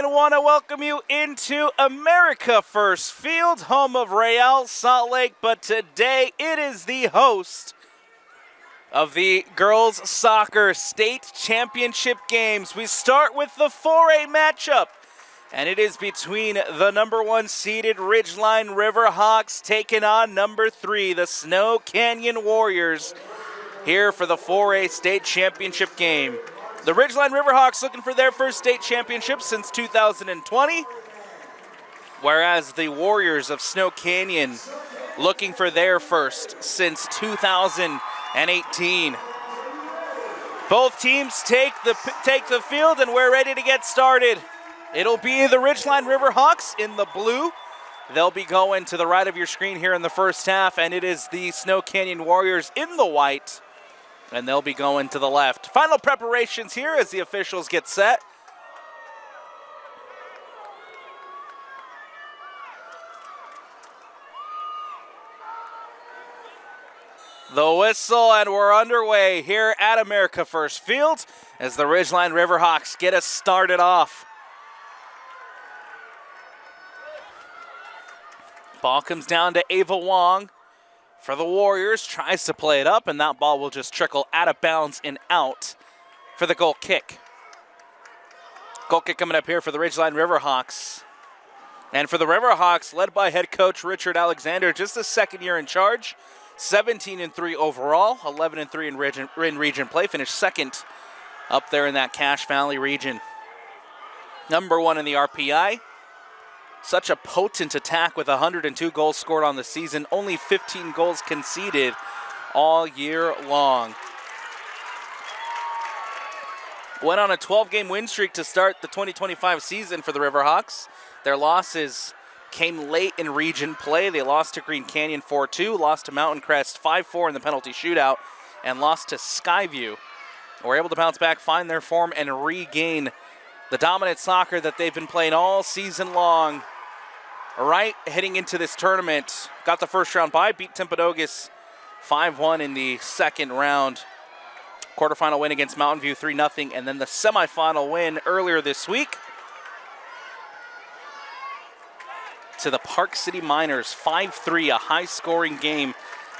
and want to welcome you into America First Field, home of Real Salt Lake, but today it is the host of the Girls Soccer State Championship games. We start with the 4A matchup, and it is between the number 1 seeded Ridgeline Riverhawks taking on number 3, the Snow Canyon Warriors, here for the 4A State Championship game. The Ridgeline Riverhawks looking for their first state championship since 2020, whereas the Warriors of Snow Canyon looking for their first since 2018. Both teams take the field, and we're ready to get started. It'll be the Ridgeline Riverhawks in the blue. They'll be going to the right of your screen here in the first half, and it is the Snow Canyon Warriors in the white, and they'll be going to the left. Final preparations here as the officials get set. The whistle, and we're underway here at America First Field as the Ridgeline Riverhawks get us started off. Ball comes down to Ava Wong for the Warriors, tries to play it up, and that ball will just trickle out of bounds and out for the goal kick. Goal kick coming up here for the Ridgeline Riverhawks. And for the Riverhawks, led by head coach Richard Alexander, just the second year in charge, 17-3 overall, 11-3 in region play, finished second up there in that Cache Valley region. Number 1 in the RPI. Such a potent attack with 102 goals scored on the season, only 15 goals conceded all year long. Went on a 12-game win streak to start the 2025 season for the Riverhawks. Their losses came late in region play. They lost to Green Canyon 4-2, lost to Mountain Crest 5-4 in the penalty shootout, and lost to Skyview. Were able to bounce back, find their form, and regain the dominant soccer that they've been playing all season long. Right heading into this tournament, got the first round bye, beat Timpanogos 5-1 in the second round. Quarterfinal win against Mountain View 3-0, and then the semifinal win earlier this week to the Park City Miners 5-3, a high-scoring game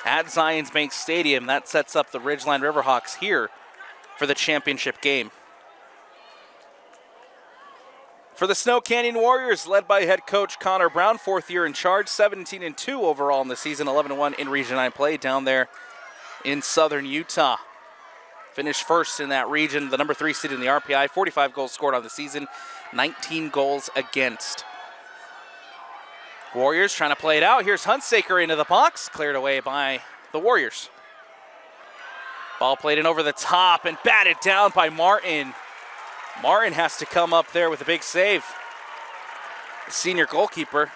at Zions Bank Stadium. That sets up the Ridgeline Riverhawks here for the championship game. For the Snow Canyon Warriors, led by head coach Connor Brown, 4th year in charge, 17-2 overall in the season, 11-1 in Region 9 play down there in southern Utah. Finished first in that region, the number 3 seed in the RPI, 45 goals scored on the season, 19 goals against. Warriors trying to play it out. Here's Hunsaker into the box, cleared away by the Warriors. Ball played in over the top and batted down by Martin. Martin has to come up there with a big save. The senior goalkeeper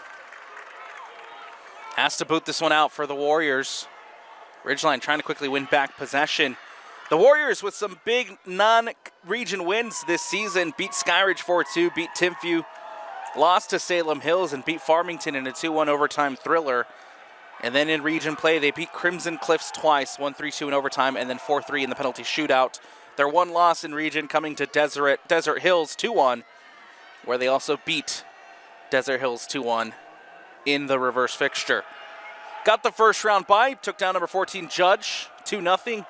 has to boot this one out for the Warriors. Ridgeline trying to quickly win back possession. The Warriors with some big non-region wins this season. Beat Skyridge 4-2, beat Timpview, lost to Salem Hills, and beat Farmington in a 2-1 overtime thriller. And then in region play, they beat Crimson Cliffs twice, 1-3-2 in overtime, and then 4-3 in the penalty shootout. Their one loss in region coming to Desert Hills 2-1, where they also beat Desert Hills 2-1 in the reverse fixture. Got the first round bye, took down number 14 Judge 2-0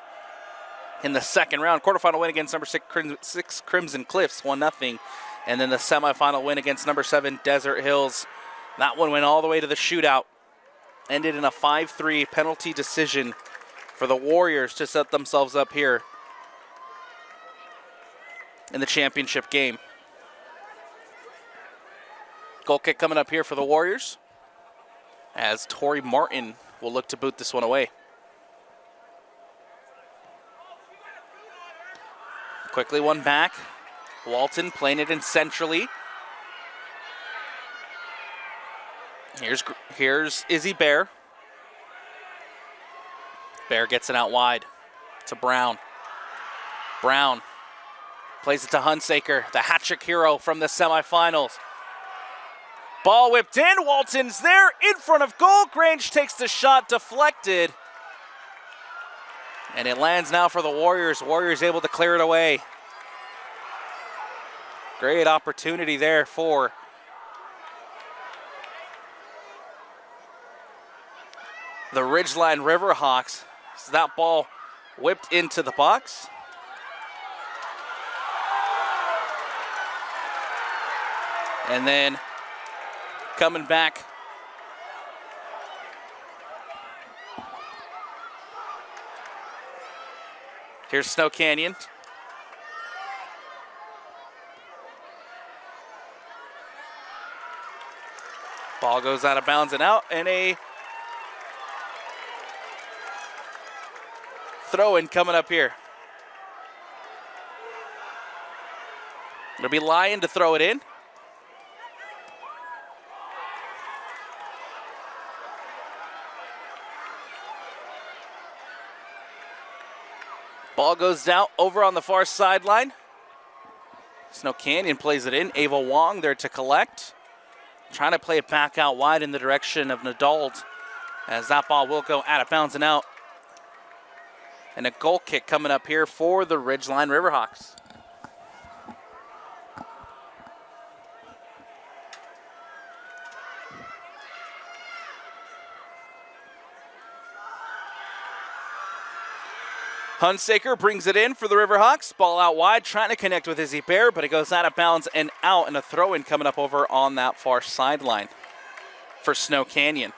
in the second round. Quarterfinal win against number 6 Crimson Cliffs 1-0, and then the semifinal win against number 7 Desert Hills. That one went all the way to the shootout. Ended in a 5-3 penalty decision for the Warriors to set themselves up here in the championship game. Goal kick coming up here for the Warriors as Tori Martin will look to boot this one away. Quickly one back. Walton playing it in centrally. Here's Izzy Bear. Bear gets it out wide to Brown. Brown plays it to Hunsaker, the hat-trick hero from the semifinals. Ball whipped in, Walton's there, in front of goal. Grange takes the shot, deflected. And it lands now for the Warriors. Warriors able to clear it away. Great opportunity there for the Ridgeline Riverhawks. So that ball whipped into the box. And then coming back, here's Snow Canyon. Ball goes out of bounds and out, and a throw-in coming up here. It'll be Lyon to throw it in. Ball goes down over on the far sideline. Snow Canyon plays it in. Ava Wong there to collect. Trying to play it back out wide in the direction of Nadald, as that ball will go out of bounds and out. And a goal kick coming up here for the Ridgeline Riverhawks. Hunsaker brings it in for the Riverhawks. Ball out wide, trying to connect with Izzy Bear, but it goes out of bounds and out, and a throw-in coming up over on that far sideline for Snow Canyon.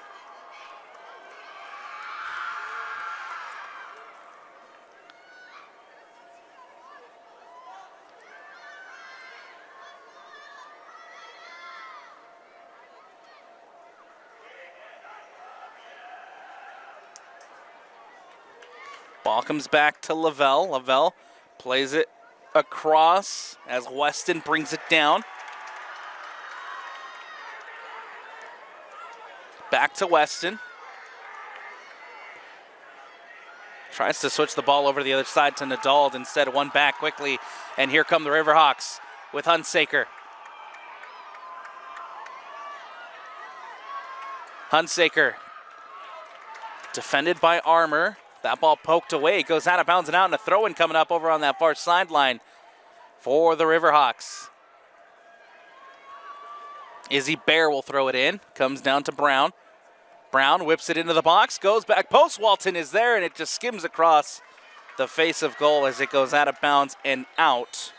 Ball comes back to Lavelle. Lavelle plays it across as Weston brings it down. Back to Weston. Tries to switch the ball over to the other side to Nadald. Instead, one back quickly. And here come the Riverhawks with Hunsaker. Hunsaker defended by Armour. That ball poked away, goes out of bounds and out, and a throw-in coming up over on that far sideline for the Riverhawks. Izzy Bear will throw it in, comes down to Brown. Brown whips it into the box, goes back post. Walton is there, and it just skims across the face of goal as it goes out of bounds and out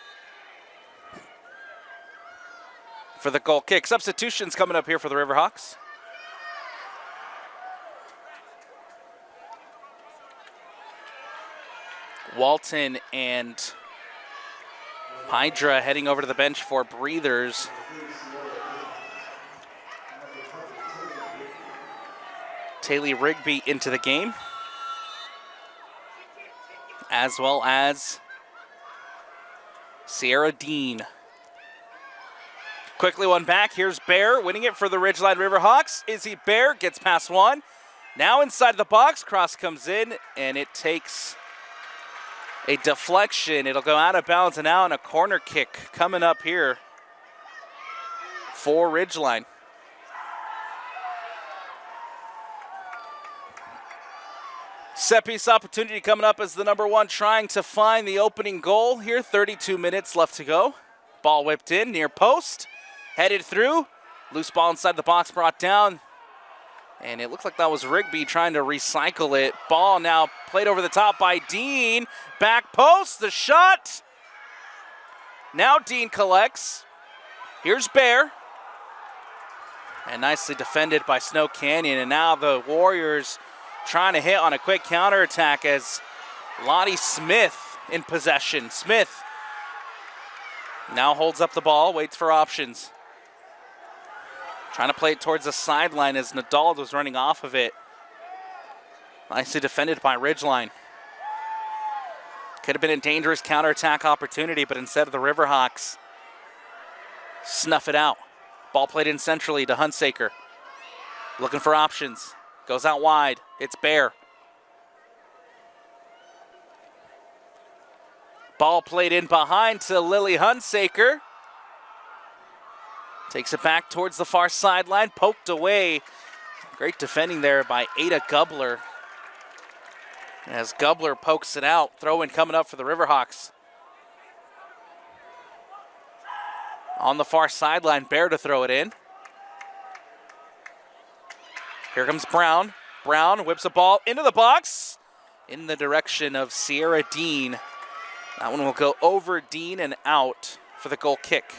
for the goal kick. Substitutions coming up here for the Riverhawks. Walton and Hydra heading over to the bench for breathers. Taylor Rigby into the game, as well as Sierra Dean. Quickly one back. Here's Bear winning it for the Ridgeline Riverhawks. Izzy Bear gets past one. Now inside the box, cross comes in, and it takes a deflection. It'll go out of bounds and out, and a corner kick coming up here for Ridgeline. Set piece opportunity coming up as the number one trying to find the opening goal here. 32 minutes left to go. Ball whipped in near post. Headed through. Loose ball inside the box brought down. And it looks like that was Rigby trying to recycle it. Ball now played over the top by Dean. Back post, the shot. Now Dean collects. Here's Bear. And nicely defended by Snow Canyon. And now the Warriors trying to hit on a quick counterattack as Lottie Smith in possession. Smith now holds up the ball, waits for options. Trying to play it towards the sideline as Nadald was running off of it. Nicely defended by Ridgeline. Could have been a dangerous counterattack opportunity, but instead of the Riverhawks snuff it out. Ball played in centrally to Hunsaker. Looking for options. Goes out wide. It's Bear. Ball played in behind to Lily Hunsaker. Takes it back towards the far sideline, poked away. Great defending there by Ada Gubler. As Gubler pokes it out, throw-in coming up for the Riverhawks. On the far sideline, Bear to throw it in. Here comes Brown. Brown whips a ball into the box in the direction of Sierra Dean. That one will go over Dean and out for the goal kick.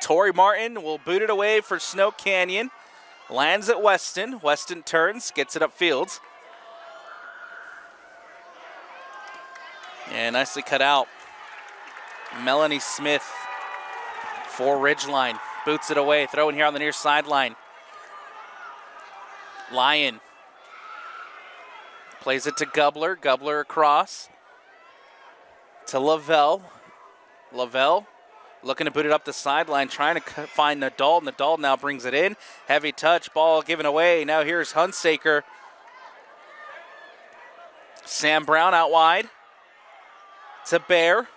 Torrey Martin will boot it away for Snow Canyon. Lands at Weston. Weston turns, gets it upfield. And nicely cut out. Melanie Smith for Ridgeline. Boots it away, throwing here on the near sideline. Lyon plays it to Gubler. Gubler across to Lavelle. Lavelle looking to boot it up the sideline, trying to find Nadal. Nadal now brings it in. Heavy touch, ball given away. Now here's Hunsaker. Sam Brown out wide to Bear.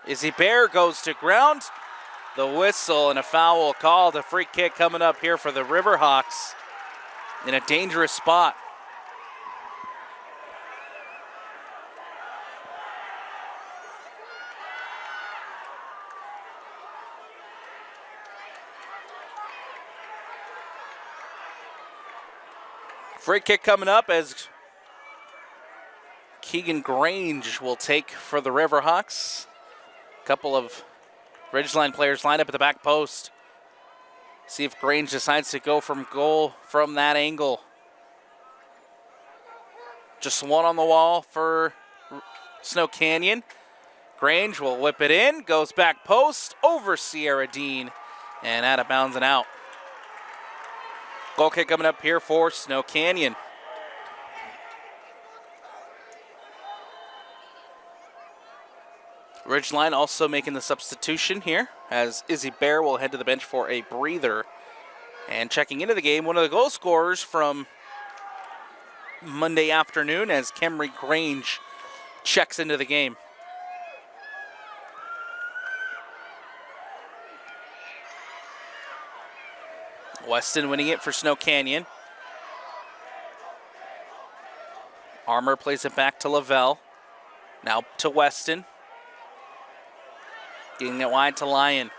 Izzy Bear goes to ground. The whistle and a foul called. A free kick coming up here for the Riverhawks in a dangerous spot. Free kick coming up as Keegan Grange will take for the Riverhawks. A couple of Ridgeline players lined up at the back post. See if Grange decides to go from goal from that angle. Just one on the wall for Snow Canyon. Grange will whip it in, goes back post over Sierra Dean, and out of bounds and out. Goal kick coming up here for Snow Canyon. Ridgeline also making the substitution here as Izzy Bear will head to the bench for a breather. And checking into the game, one of the goal scorers from Monday afternoon as Camry Grange checks into the game. Weston winning it for Snow Canyon. Armour plays it back to Lavelle. Now to Weston. Getting it wide to Lyon.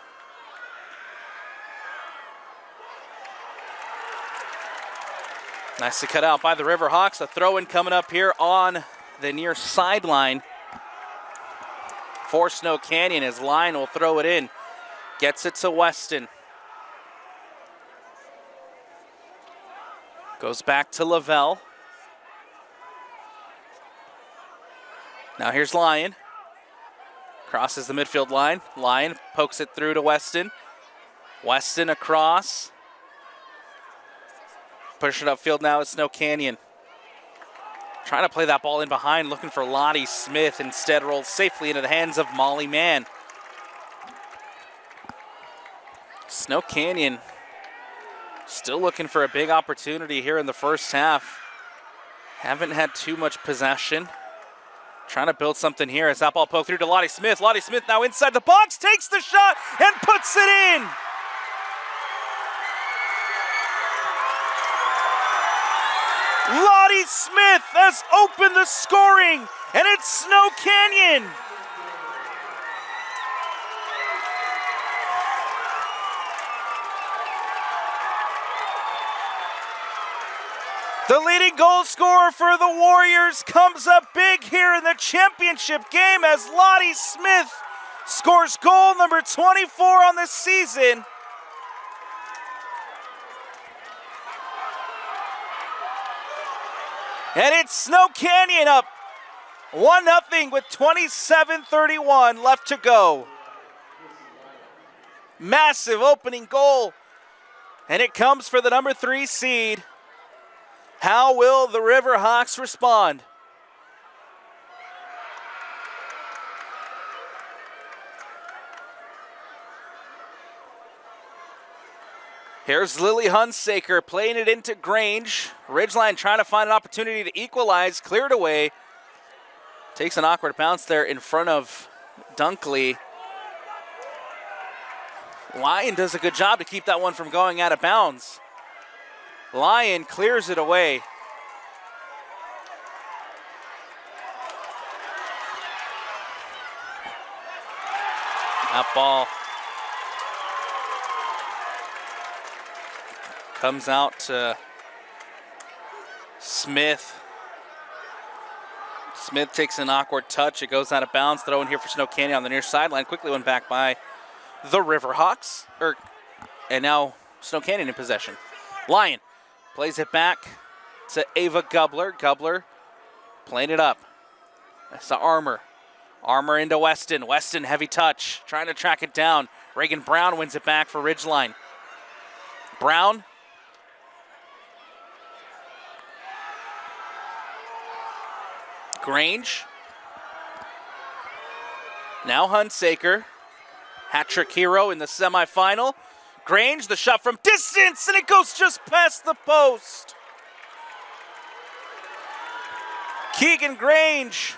Nicely cut out by the Riverhawks. A throw-in coming up here on the near sideline for Snow Canyon as Lyon will throw it in. Gets it to Weston. Goes back to Lavelle. Now here's Lyon. Crosses the midfield line. Lyon pokes it through to Weston. Weston across. Pushing upfield now at Snow Canyon. Trying to play that ball in behind, looking for Lottie Smith. Instead rolls safely into the hands of Molly Mann. Snow Canyon still looking for a big opportunity here in the first half. Haven't had too much possession. Trying to build something here as that ball poked through to Lottie Smith. Lottie Smith now inside the box, takes the shot and puts it in. Lottie Smith has opened the scoring, and it's Snow Canyon. The leading goal scorer for the Warriors comes up big here in the championship game as Lottie Smith scores goal number 24 on the season. And it's Snow Canyon up 1-0 with 27:31 left to go. Massive opening goal, and it comes for the number 3 seed. How will the Riverhawks respond? Here's Lily Hunsaker playing it into Grange. Ridgeline trying to find an opportunity to equalize. Cleared away. Takes an awkward bounce there in front of Dunkley. Lyon does a good job to keep that one from going out of bounds. Lyon clears it away. That ball comes out to Smith. Smith takes an awkward touch. It goes out of bounds. Throw in here for Snow Canyon on the near sideline. Quickly went back by the Riverhawks. And now Snow Canyon in possession. Lyon plays it back to Ava Gubler. Gubler playing it up. That's to Armour. Armour into Weston. Weston, heavy touch. Trying to track it down. Reagan Brown wins it back for Ridgeline. Brown. Grange. Now Hunsaker. Hat-trick hero in the semifinal. Grange, the shot from distance, and it goes just past the post. Keegan Grange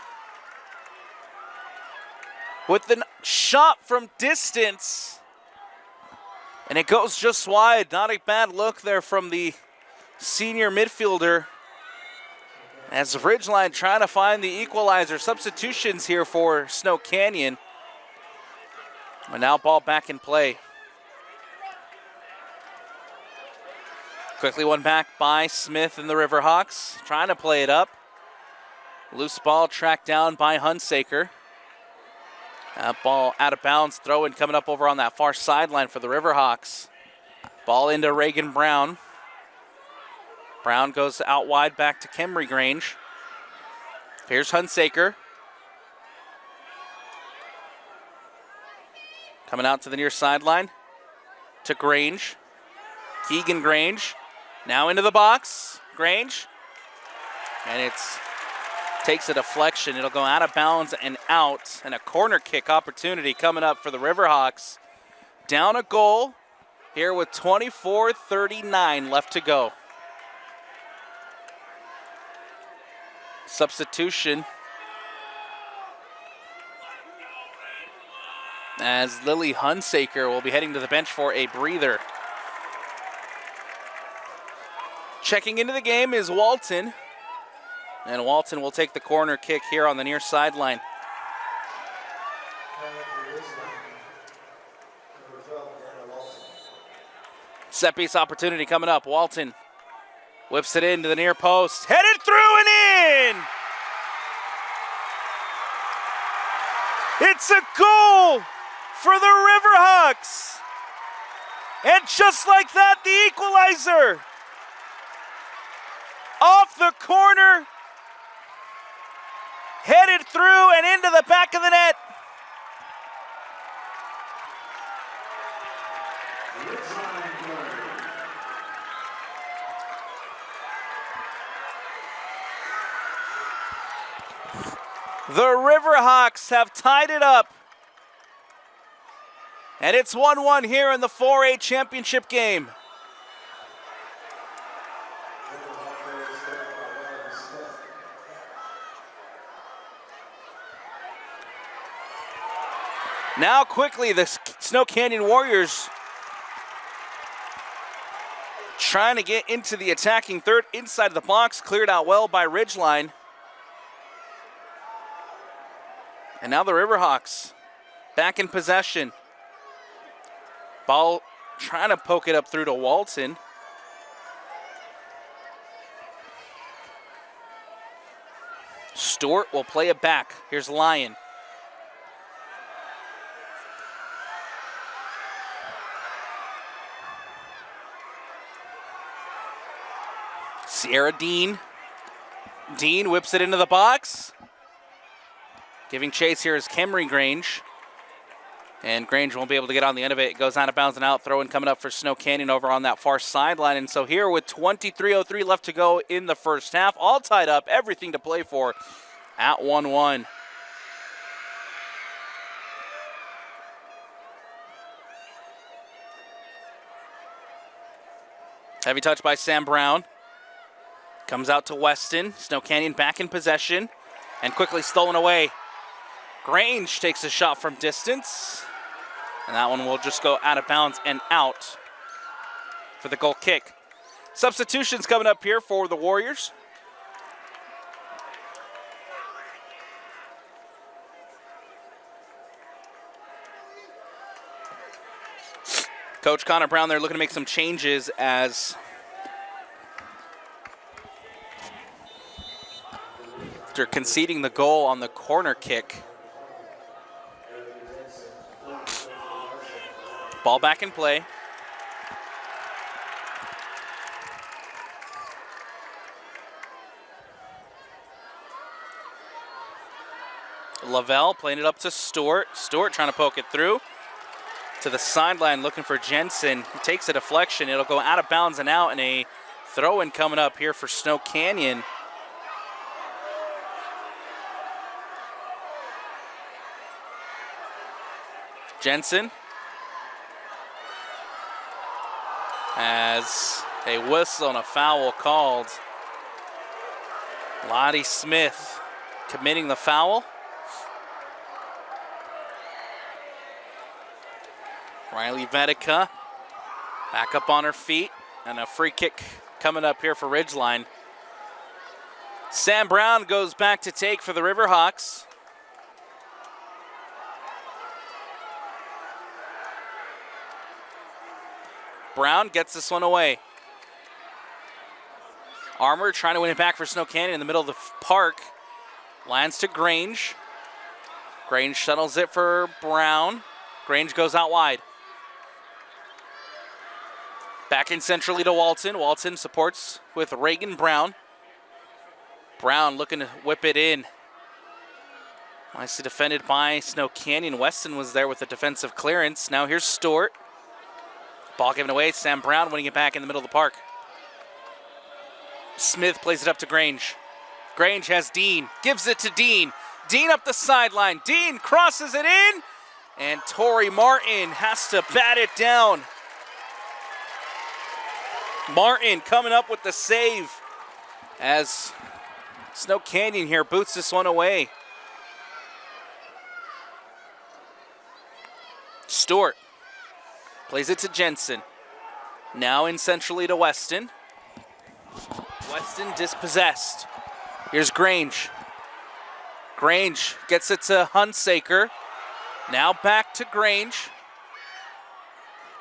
with the shot from distance, and it goes just wide. Not a bad look there from the senior midfielder. As Ridgeline trying to find the equalizer. Substitutions here for Snow Canyon. And now ball back in play. Quickly one back by Smith and the Riverhawks. Trying to play it up. Loose ball tracked down by Hunsaker. That ball out of bounds. Throw in coming up over on that far sideline for the Riverhawks. Ball into Reagan Brown. Brown goes out wide back to Kemry Grange. Here's Hunsaker. Coming out to the near sideline to Grange. Keegan Grange. Now into the box. Grange. And it takes a deflection. It'll go out of bounds and out. And a corner kick opportunity coming up for the Riverhawks. Down a goal here with 24:39 left to go. Substitution as Lily Hunsaker will be heading to the bench for a breather. Checking into the game is Walton. And Walton will take the corner kick here on the near sideline. Set piece opportunity coming up. Walton whips it into the near post. Headed through and in! It's a goal for the Riverhawks. And just like that, the equalizer. Off the corner. Headed through and into the back of the net. The Riverhawks have tied it up. And it's 1-1 here in the 4A championship game. Now quickly, the Snow Canyon Warriors trying to get into the attacking third inside of the box. Cleared out well by Ridgeline. And now the Riverhawks back in possession. Ball trying to poke it up through to Walton. Stewart will play it back. Here's Lyon. Sierra Dean. Dean whips it into the box. Giving chase here is Kemry Grange. And Grange won't be able to get on the end of it. It goes out of bounds and out. Throw in coming up for Snow Canyon over on that far sideline. And so here with 23:03 left to go in the first half, all tied up, everything to play for at 1-1. Heavy touch by Sam Brown. Comes out to Weston. Snow Canyon back in possession and quickly stolen away. Grange takes a shot from distance. And that one will just go out of bounds and out for the goal kick. Substitutions coming up here for the Warriors. Coach Connor Brown there looking to make some changes as after conceding the goal on the corner kick. Ball back in play. Lavelle playing it up to Stewart. Stewart trying to poke it through to the sideline looking for Jensen. He takes a deflection. It'll go out of bounds and out, and a throw-in coming up here for Snow Canyon. Jensen as a whistle and a foul called. Lottie Smith committing the foul. Riley Vedica back up on her feet, and a free kick coming up here for Ridgeline. Sam Brown goes back to take for the Riverhawks. Brown gets this one away. Armour trying to win it back for Snow Canyon in the middle of the park. Lands to Grange. Grange shuttles it for Brown. Grange goes out wide. Back in centrally to Walton. Walton supports with Reagan Brown. Brown looking to whip it in. Nicely defended by Snow Canyon. Weston was there with the defensive clearance. Now here's Stewart. Ball given away. Sam Brown winning it back in the middle of the park. Smith plays it up to Grange. Grange has Dean. Gives it to Dean. Dean up the sideline. Dean crosses it in. And Tori Martin has to bat it down. Martin coming up with the save as Snow Canyon here boots this one away. Stewart plays it to Jensen. Now in centrally to Weston. Weston dispossessed. Here's Grange. Grange gets it to Hunsaker. Now back to Grange.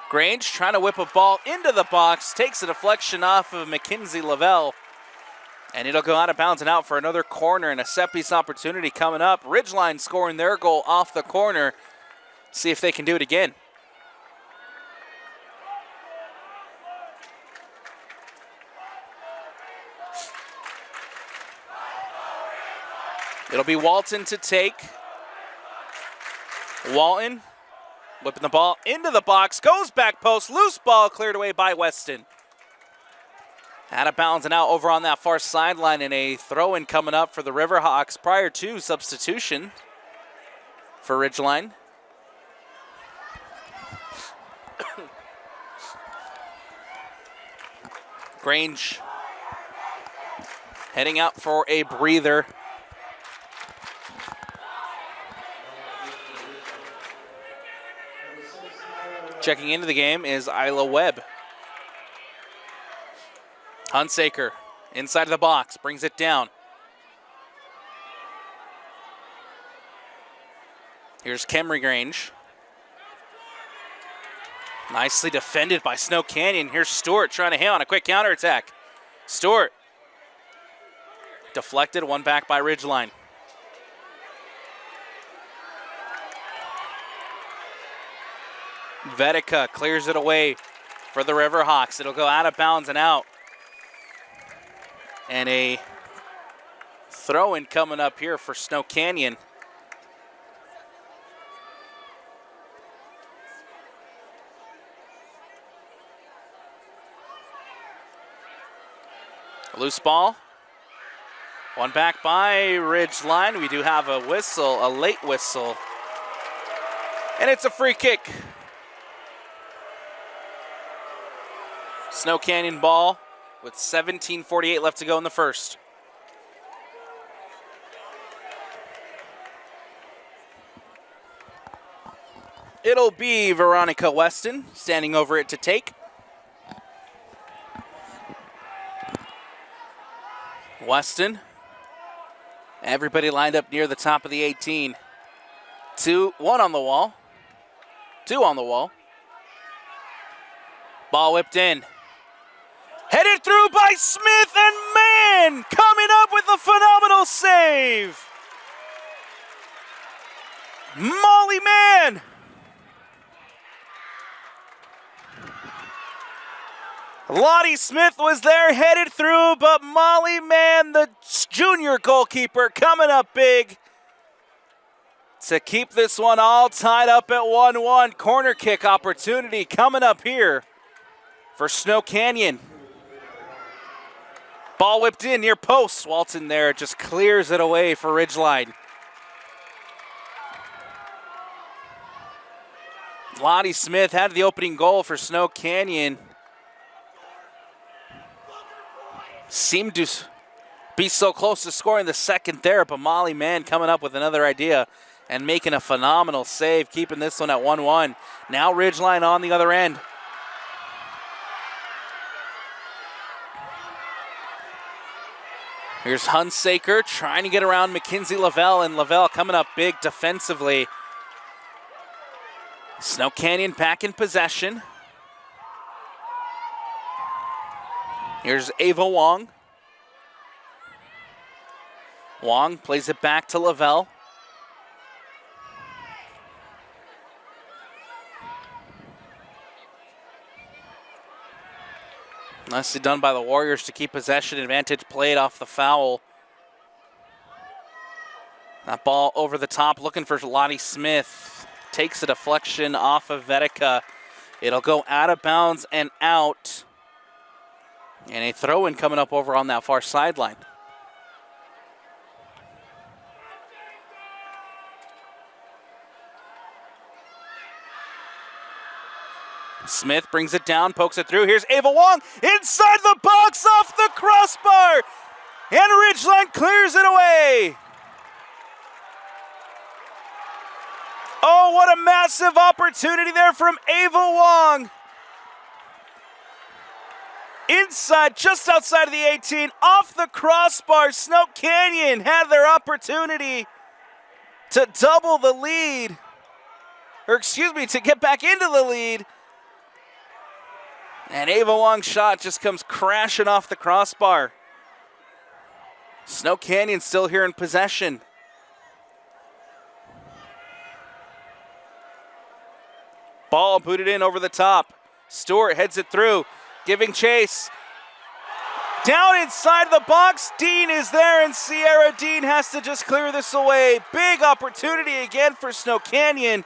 Grange trying to whip a ball into the box. Takes a deflection off of Mackenzie Lavelle. And it'll go out of bounds and out for another corner and a set piece opportunity coming up. Ridgeline scoring their goal off the corner. See if they can do it again. It'll be Walton to take. Walton whipping the ball into the box, goes back post, loose ball cleared away by Weston. Out of bounds and out over on that far sideline, and a throw-in coming up for the Riverhawks prior to substitution for Ridgeline. Grange heading out for a breather. Checking into the game is Isla Webb. Hunsaker inside of the box, brings it down. Here's Kemry Grange. Nicely defended by Snow Canyon. Here's Stewart trying to hit on a quick counterattack. Stewart deflected, one back by Ridgeline. Vedica clears it away for the Riverhawks. It'll go out of bounds and out. And a throw-in coming up here for Snow Canyon. A loose ball. One back by Ridgeline. We do have a whistle, a late whistle. And it's a free kick. Snow Canyon ball with 17:48 left to go in the first. It'll be Veronica Weston standing over it to take. Weston. Everybody lined up near the top of the 18. 1 on the wall. 2 on the wall. Ball whipped in. Headed through by Smith, and man, coming up with a phenomenal save. Molly Mann. Lottie Smith was there, headed through, but Molly Mann, the junior goalkeeper, coming up big to keep this one all tied up at 1-1. Corner kick opportunity coming up here for Snow Canyon. Ball whipped in near post. Walton there just clears it away for Ridgeline. Lottie Smith had the opening goal for Snow Canyon. Seemed to be so close to scoring the second there, but Molly Mann coming up with another idea and making a phenomenal save, keeping this one at 1-1. Now Ridgeline on the other end. Here's Hunsaker trying to get around Mackenzie Lavelle, and Lavelle coming up big defensively. Snow Canyon back in possession. Here's Ava Wong. Wong plays it back to Lavelle. Nicely done by the Warriors to keep possession advantage, played off the foul. That ball over the top, looking for Lottie Smith. Takes a deflection off of Vetica. It'll go out of bounds and out. And a throw-in coming up over on that far sideline. Smith brings it down, pokes it through. Here's Ava Wong inside the box, off the crossbar. And Ridgeline clears it away. Oh, what a massive opportunity there from Ava Wong. Inside, just outside of the 18, off the crossbar. Snow Canyon had their opportunity to double the lead. Or excuse me, to get back into the lead. And Ava Wong's shot just comes crashing off the crossbar. Snow Canyon still here in possession. Ball booted in over the top. Stewart heads it through, giving chase. Down inside the box, Dean is there, and Sierra Dean has to just clear this away. Big opportunity again for Snow Canyon,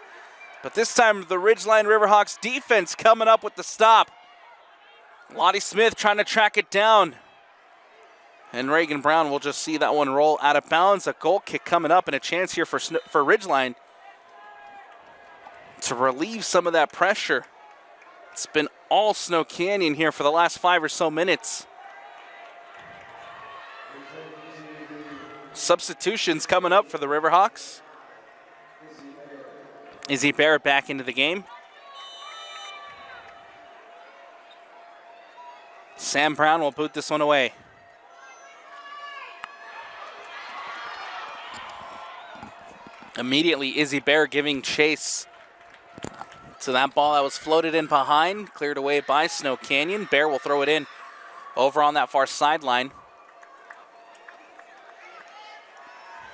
but this time the Ridgeline Riverhawks defense coming up with the stop. Lottie Smith trying to track it down. And Reagan Brown will just see that one roll out of bounds. A goal kick coming up, and a chance here for Ridgeline to relieve some of that pressure. It's been all Snow Canyon here for the last 5 or so minutes. Substitutions coming up for the Riverhawks. Izzy Barrett back into the game. Sam Brown will boot this one away. Immediately, Izzy Bear giving chase to that ball that was floated in behind, cleared away by Snow Canyon. Bear will throw it in over on that far sideline.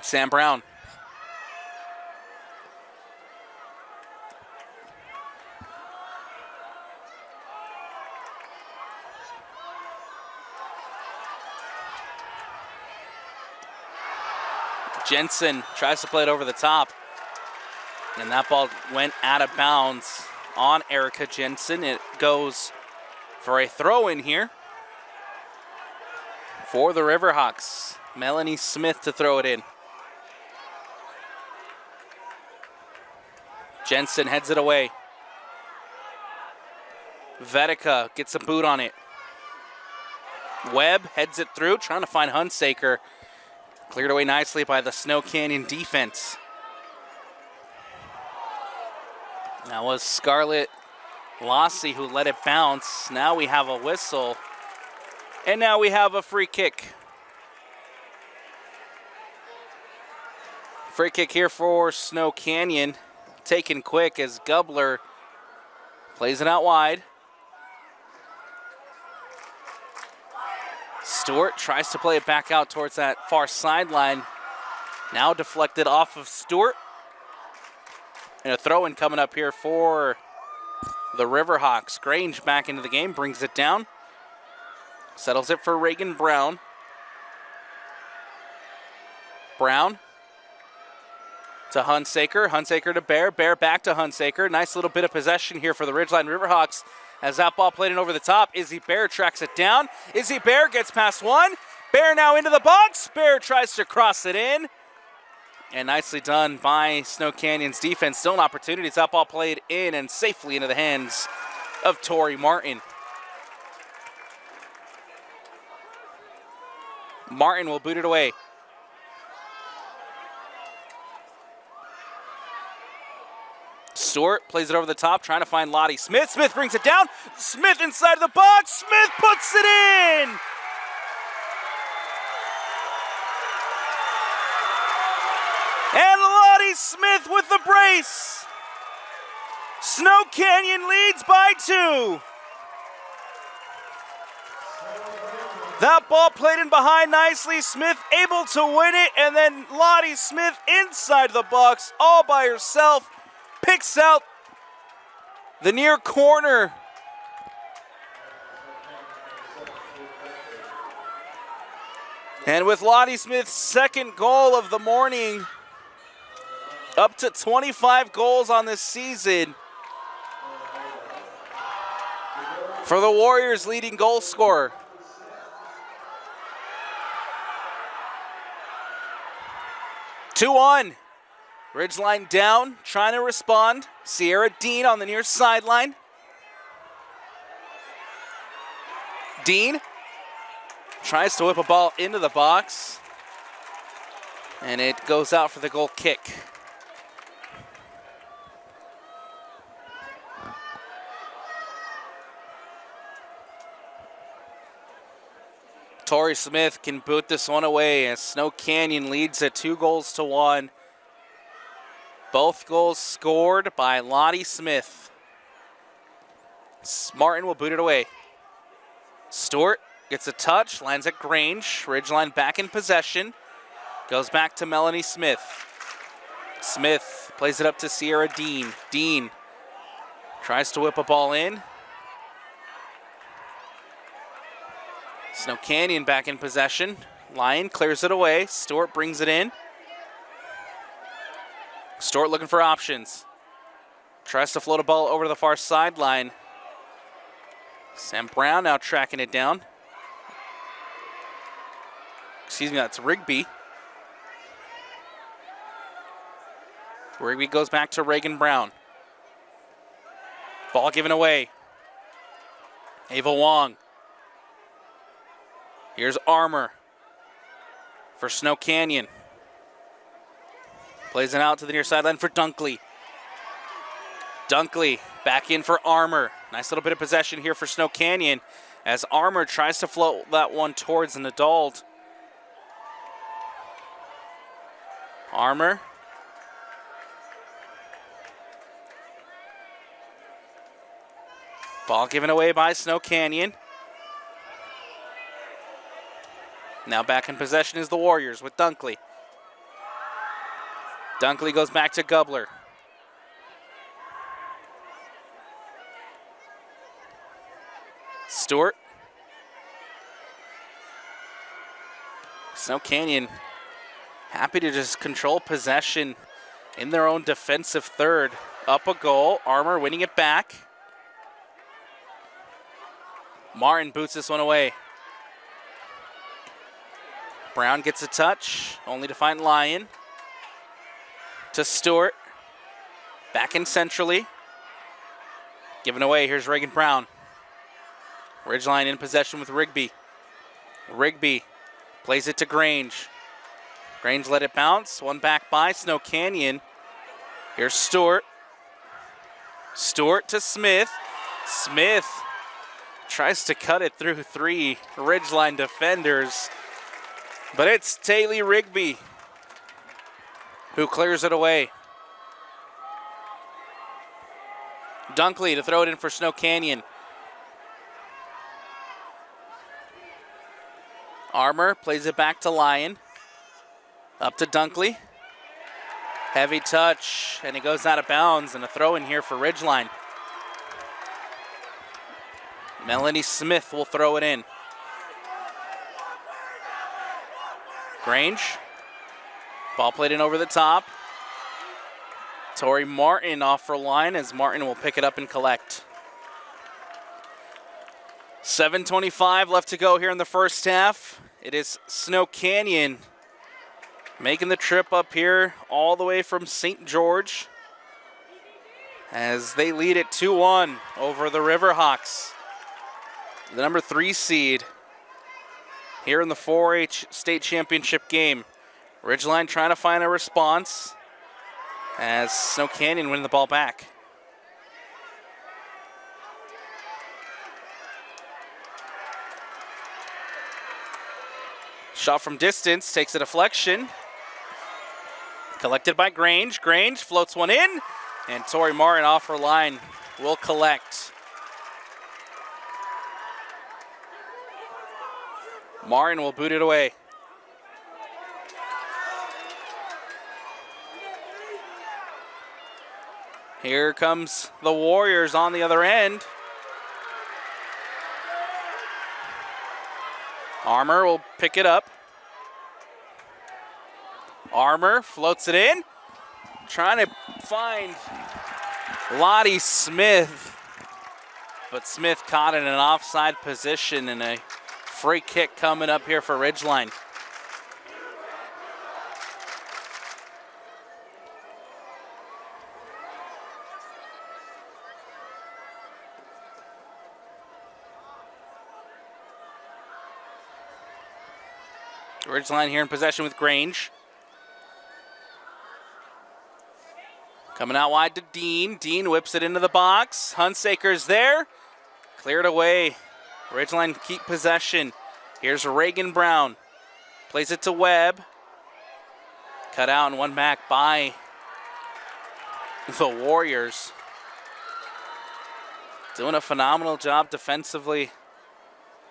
Sam Brown. Jensen tries to play it over the top. And that ball went out of bounds on Erica Jensen. It goes for a throw-in here for the Riverhawks. Melanie Smith to throw it in. Jensen heads it away. Vetica gets a boot on it. Webb heads it through, trying to find Hunsaker. Cleared away nicely by the Snow Canyon defense. That was Scarlett Lossie who let it bounce. Now we have a whistle. And now we have a free kick. Free kick here for Snow Canyon. Taken quick as Gubler plays it out wide. Stewart tries to play it back out towards that far sideline. Now deflected off of Stewart. And a throw-in coming up here for the Riverhawks. Grange back into the game, brings it down. Settles it for Reagan Brown. Brown to Hunsaker. Hunsaker to Bear. Bear back to Hunsaker. Nice little bit of possession here for the Ridgeline Riverhawks as that ball played in over the top. Izzy Bear tracks it down. Izzy Bear gets past one. Bear now into the box. Bear tries to cross it in. And nicely done by Snow Canyon's defense. Still an opportunity. That ball played in and safely into the hands of Torrey Martin. Martin will boot it away. Stewart plays it over the top, trying to find Lottie Smith. Smith brings it down. Smith inside the box. Smith puts it in. And Lottie Smith with the brace. Snow Canyon leads by 2. That ball played in behind nicely. Smith able to win it, and then Lottie Smith inside the box all by herself. Picks out the near corner. And with Lottie Smith's second goal of the morning, up to 25 goals on this season for the Warriors' leading goal scorer. Two-on. Ridgeline down, trying to respond. Sierra Dean on the near sideline. Dean tries to whip a ball into the box. And it goes out for the goal kick. Torrey Smith can boot this one away as Snow Canyon leads at 2-1. Both goals scored by Lottie Smith. Martin will boot it away. Stewart gets a touch, lands at Grange. Ridgeline back in possession. Goes back to Melanie Smith. Smith plays it up to Sierra Dean. Dean tries to whip a ball in. Snow Canyon back in possession. Lyon clears it away. Stewart brings it in. Stewart looking for options. Tries to float a ball over to the far sideline. Sam Brown now tracking it down. Excuse me, that's Rigby. Rigby goes back to Reagan Brown. Ball given away. Ava Wong. Here's Armour for Snow Canyon. Plays it out to the near sideline for Dunkley. Dunkley back in for Armour. Nice little bit of possession here for Snow Canyon as Armour tries to float that one towards an adult. Armour. Ball given away by Snow Canyon. Now back in possession is the Warriors with Dunkley. Dunkley goes back to Gubler. Stewart. Snow Canyon happy to just control possession in their own defensive third. Up a goal. Armour winning it back. Martin boots this one away. Brown gets a touch, only to find Lyon. To Stewart. Back in centrally. Given away, here's Reagan Brown. Ridgeline in possession with Rigby. Rigby plays it to Grange. Grange let it bounce. One back by Snow Canyon. Here's Stewart. Stewart to Smith. Smith tries to cut it through 3 Ridgeline defenders. But it's Taylor Rigby who clears it away. Dunkley to throw it in for Snow Canyon. Armour plays it back to Lyon. Up to Dunkley. Heavy touch, and it goes out of bounds, and a throw in here for Ridgeline. Melanie Smith will throw it in. Grange. Ball played in over the top. Tori Martin off for line as Martin will pick it up and collect. 7:25 left to go here in the first half. It is Snow Canyon making the trip up here all the way from St. George as they lead it 2-1 over the Riverhawks. The number 3 seed here in the 4-H state championship game. Ridgeline trying to find a response as Snow Canyon win the ball back. Shot from distance, takes a deflection. Collected by Grange. Grange floats one in, and Tori Martin off her line will collect. Martin will boot it away. Here comes the Warriors on the other end. Armour will pick it up. Armour floats it in. Trying to find Lottie Smith. But Smith caught in an offside position, and a free kick coming up here for Ridgeline. Ridgeline here in possession with Grange. Coming out wide to Dean. Dean whips it into the box. Hunsaker's there. Cleared away. Ridgeline keep possession. Here's Reagan Brown. Plays it to Webb. Cut out and one back by the Warriors. Doing a phenomenal job defensively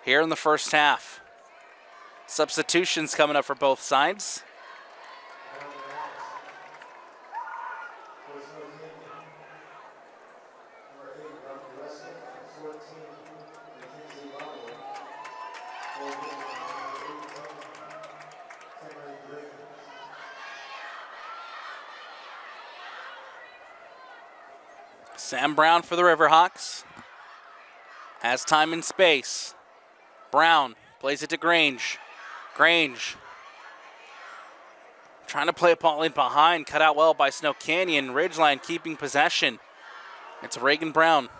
here in the first half. Substitutions coming up for both sides. Sam Brown for the Riverhawks. Has time and space. Brown plays it to Grange. Grange trying to play a ball in behind. Cut out well by Snow Canyon. Ridgeline keeping possession. It's Reagan Brown.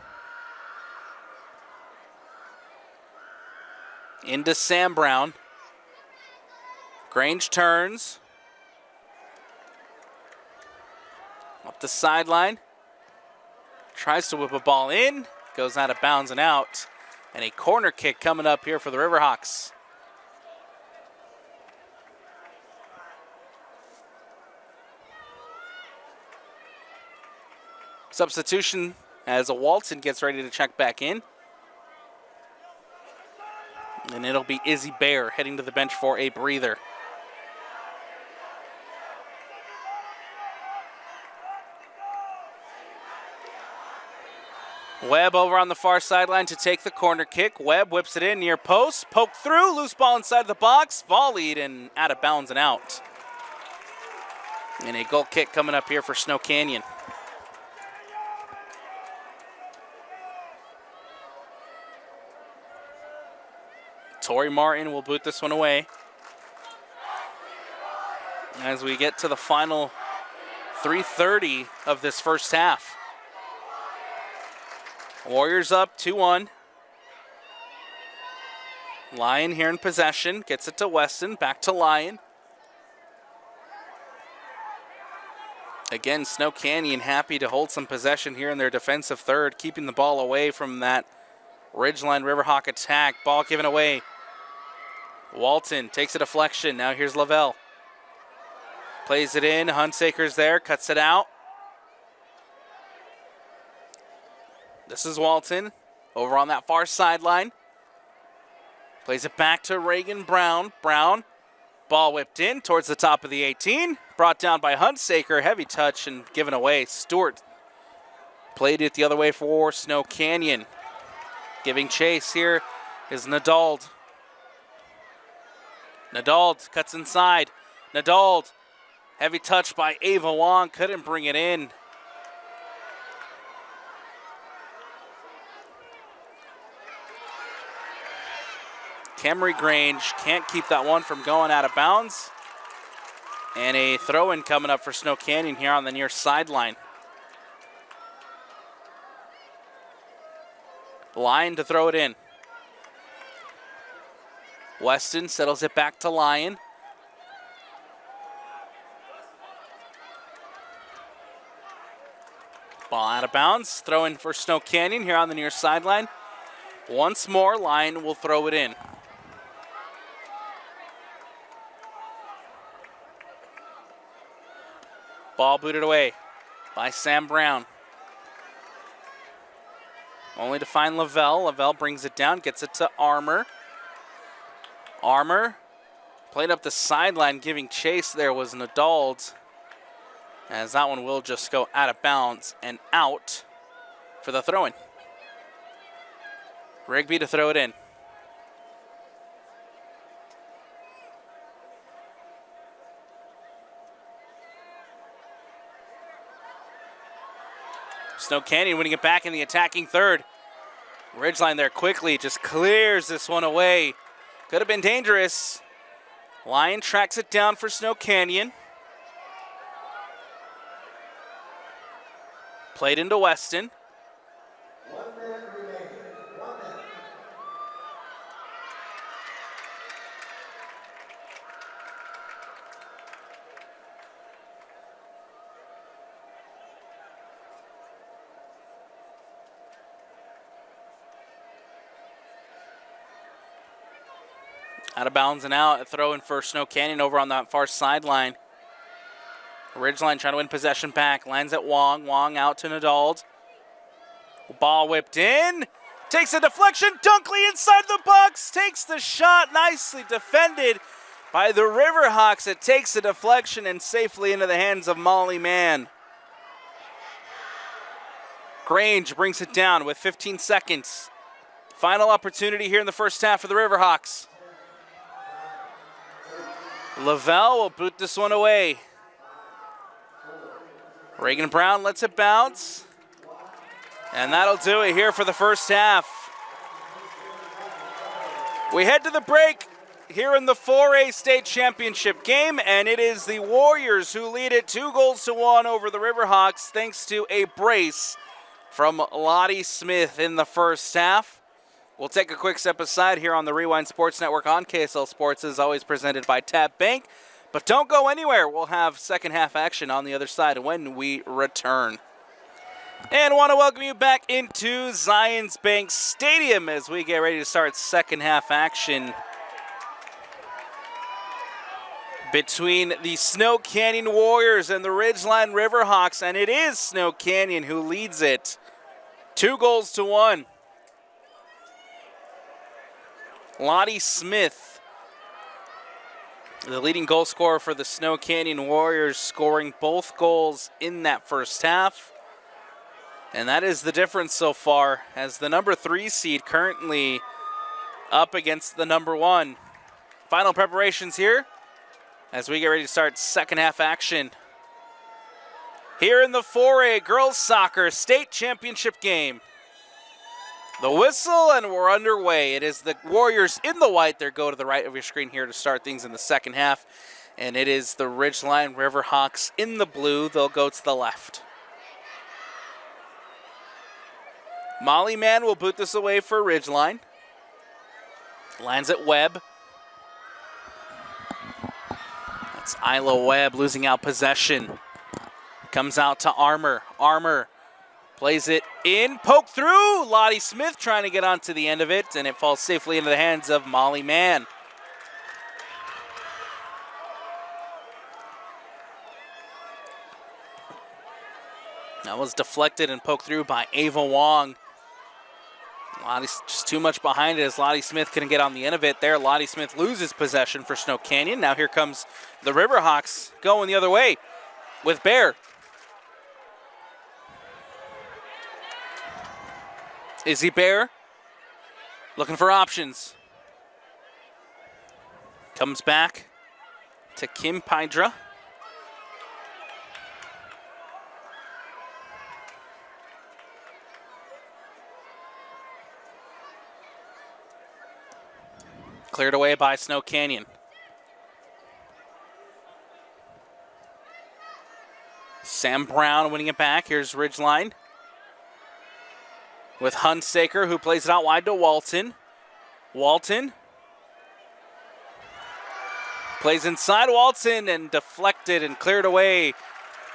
Into Sam Brown. Grange turns. Up the sideline. Tries to whip a ball in. Goes out of bounds and out. And a corner kick coming up here for the Riverhawks. Substitution as a Walton gets ready to check back in. And it'll be Izzy Bear heading to the bench for a breather. Webb over on the far sideline to take the corner kick. Webb whips it in near post. Poked through. Loose ball inside the box. Volleyed and out of bounds and out. And a goal kick coming up here for Snow Canyon. Tori Martin will boot this one away. As we get to the final 3:30 of this first half. Warriors up 2-1. Lyon here in possession. Gets it to Weston. Back to Lyon. Again, Snow Canyon happy to hold some possession here in their defensive third, keeping the ball away from that Ridgeline Riverhawk attack. Ball given away. Walton takes a deflection. Now here's Lavelle. Plays it in. Hunsaker's there. Cuts it out. This is Walton over on that far sideline. Plays it back to Reagan Brown. Brown, ball whipped in towards the top of the 18. Brought down by Hunsaker. Heavy touch and given away. Stewart played it the other way for Snow Canyon. Giving chase here is Nadald. Nadald cuts inside. Nadald, heavy touch by Ava Wong. Couldn't bring it in. Camry Grange can't keep that one from going out of bounds. And a throw-in coming up for Snow Canyon here on the near sideline. Lyon to throw it in. Weston settles it back to Lyon. Ball out of bounds. Throw in for Snow Canyon here on the near sideline. Once more, Lyon will throw it in. Ball booted away by Sam Brown. Only to find Lavelle. Lavelle brings it down, gets it to Armour. Armour played up the sideline, giving chase. There was Nadald, as that one will just go out of bounds and out for the throw-in. Rigby to throw it in. Snow Canyon winning it back in the attacking third. Ridgeline there quickly just clears this one away. Could have been dangerous. Lyon tracks it down for Snow Canyon. Played into Weston. 1 minute remaining. 1 minute. Out of bounds and out. A throw in for Snow Canyon over on that far sideline. Ridgeline trying to win possession back. Lands at Wong. Wong out to Nadald. Ball whipped in. Takes a deflection. Dunkley inside the box. Takes the shot. Nicely defended by the Riverhawks. It takes the deflection and safely into the hands of Molly Mann. Grange brings it down with 15 seconds. Final opportunity here in the first half for the Riverhawks. Lavelle will boot this one away. Reagan Brown lets it bounce. And that'll do it here for the first half. We head to the break here in the 4A state championship game, and it is the Warriors who lead it 2-1 over the Riverhawks thanks to a brace from Lottie Smith in the first half. We'll take a quick step aside here on the Rewind Sports Network on KSL Sports, as always presented by Tap Bank. But don't go anywhere. We'll have second half action on the other side when we return. And want to welcome you back into Zions Bank Stadium as we get ready to start second half action between the Snow Canyon Warriors and the Ridgeline Riverhawks. And it is Snow Canyon who leads it 2-1. Lottie Smith, the leading goal scorer for the Snow Canyon Warriors, scoring both goals in that first half. And that is the difference so far, as the number 3 seed currently up against the number 1. Final preparations here as we get ready to start second half action here in the 4A Girls Soccer State Championship game. The whistle, and we're underway. It is the Warriors in the white. They go to the right of your screen here to start things in the second half. And it is the Ridgeline Riverhawks in the blue. They'll go to the left. Molly Mann will boot this away for Ridgeline. Lands at Webb. That's Isla Webb losing out possession. Comes out to Armour. Armour plays it in, poke through. Lottie Smith trying to get onto the end of it, and it falls safely into the hands of Molly Mann. That was deflected and poked through by Ava Wong. Lottie's just too much behind it as Lottie Smith couldn't get on the end of it there. Lottie Smith loses possession for Snow Canyon. Now here comes the Riverhawks going the other way with Bear. Izzy Bear looking for options. Comes back to Kim Pydra. Cleared away by Snow Canyon. Sam Brown winning it back. Here's Ridgeline with Hunsaker, who plays it out wide to Walton. Walton plays inside Walton and deflected and cleared away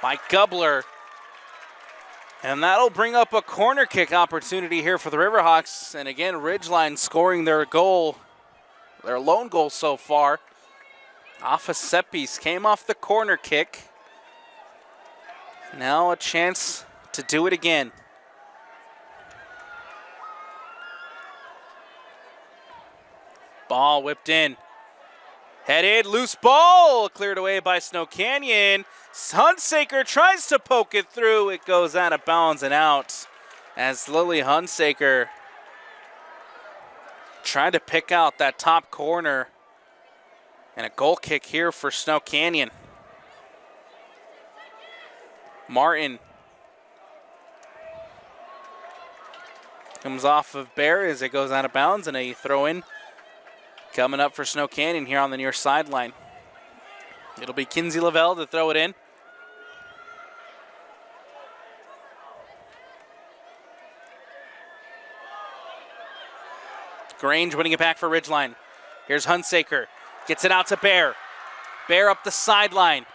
by Gubler. And that'll bring up a corner kick opportunity here for the Riverhawks. And again, Ridgeline scoring their goal, their lone goal so far. Off a set piece, came off the corner kick. Now a chance to do it again. Ball whipped in. Headed, loose ball, cleared away by Snow Canyon. Hunsaker tries to poke it through. It goes out of bounds and out as Lily Hunsaker tried to pick out that top corner. And a goal kick here for Snow Canyon. Martin comes off of Bear as it goes out of bounds, and a throw in coming up for Snow Canyon here on the near sideline. It'll be Kinsey Lavelle to throw it in. Grange winning it back for Ridgeline. Here's Hunsaker. Gets it out to Bear. Bear up the sideline.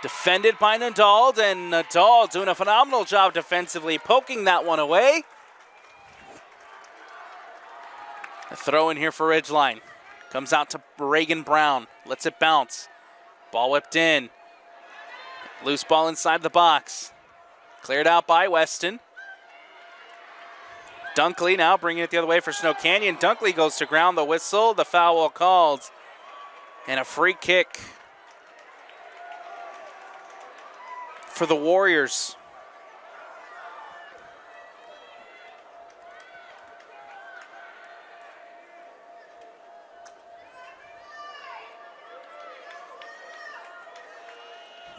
Defended by Nadal, and Nadal doing a phenomenal job defensively, poking that one away. A throw in here for Ridgeline. Comes out to Reagan Brown. Lets it bounce. Ball whipped in. Loose ball inside the box. Cleared out by Weston. Dunkley now bringing it the other way for Snow Canyon. Dunkley goes to ground. The whistle. The foul called. And a free kick for the Warriors.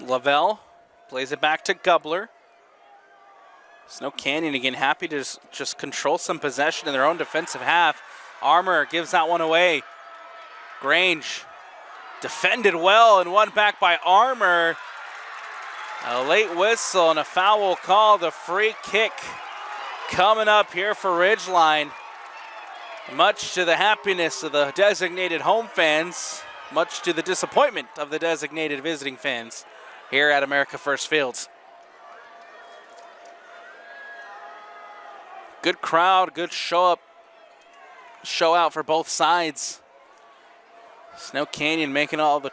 Lavelle plays it back to Gubler. Snow Canyon again happy to just control some possession in their own defensive half. Armour gives that one away. Grange defended well and won back by Armour. A late whistle and a foul call. The free kick coming up here for Ridgeline. Much to the happiness of the designated home fans, much to the disappointment of the designated visiting fans here at America First Fields. Good crowd, good show out for both sides. Snow Canyon making all the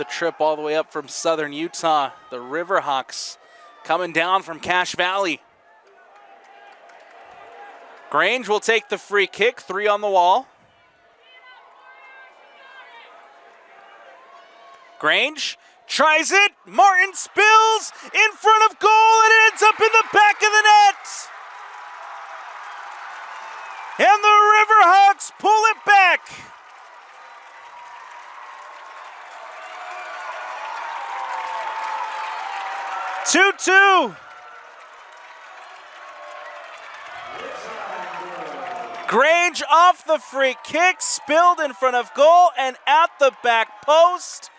trip all the way up from southern Utah. The Riverhawks coming down from Cache Valley. Grange will take the free kick, 3 on the wall. Grange tries it. Martin spills in front of goal, and it ends up in the back of the net. And the Riverhawks pull it back. Two. Grange off the free kick, spilled in front of goal and at the back post.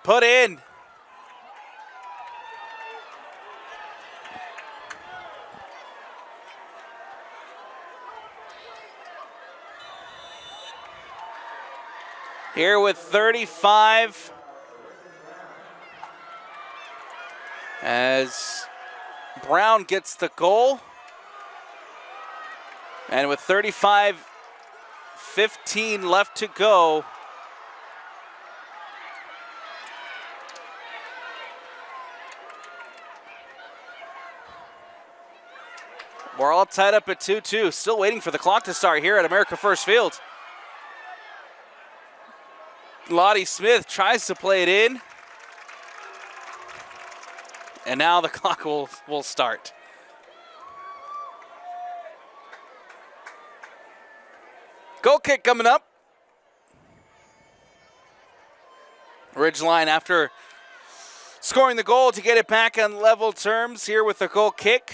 Put in. Here with 35. As Brown gets the goal. And with 35-15 left to go, We're all tied up at 2-2. Still waiting for the clock to start here at America First Field. Lottie Smith tries to play it in. And now the clock will start. Goal kick coming up. Ridgeline, after scoring the goal to get it back on level terms here with the goal kick.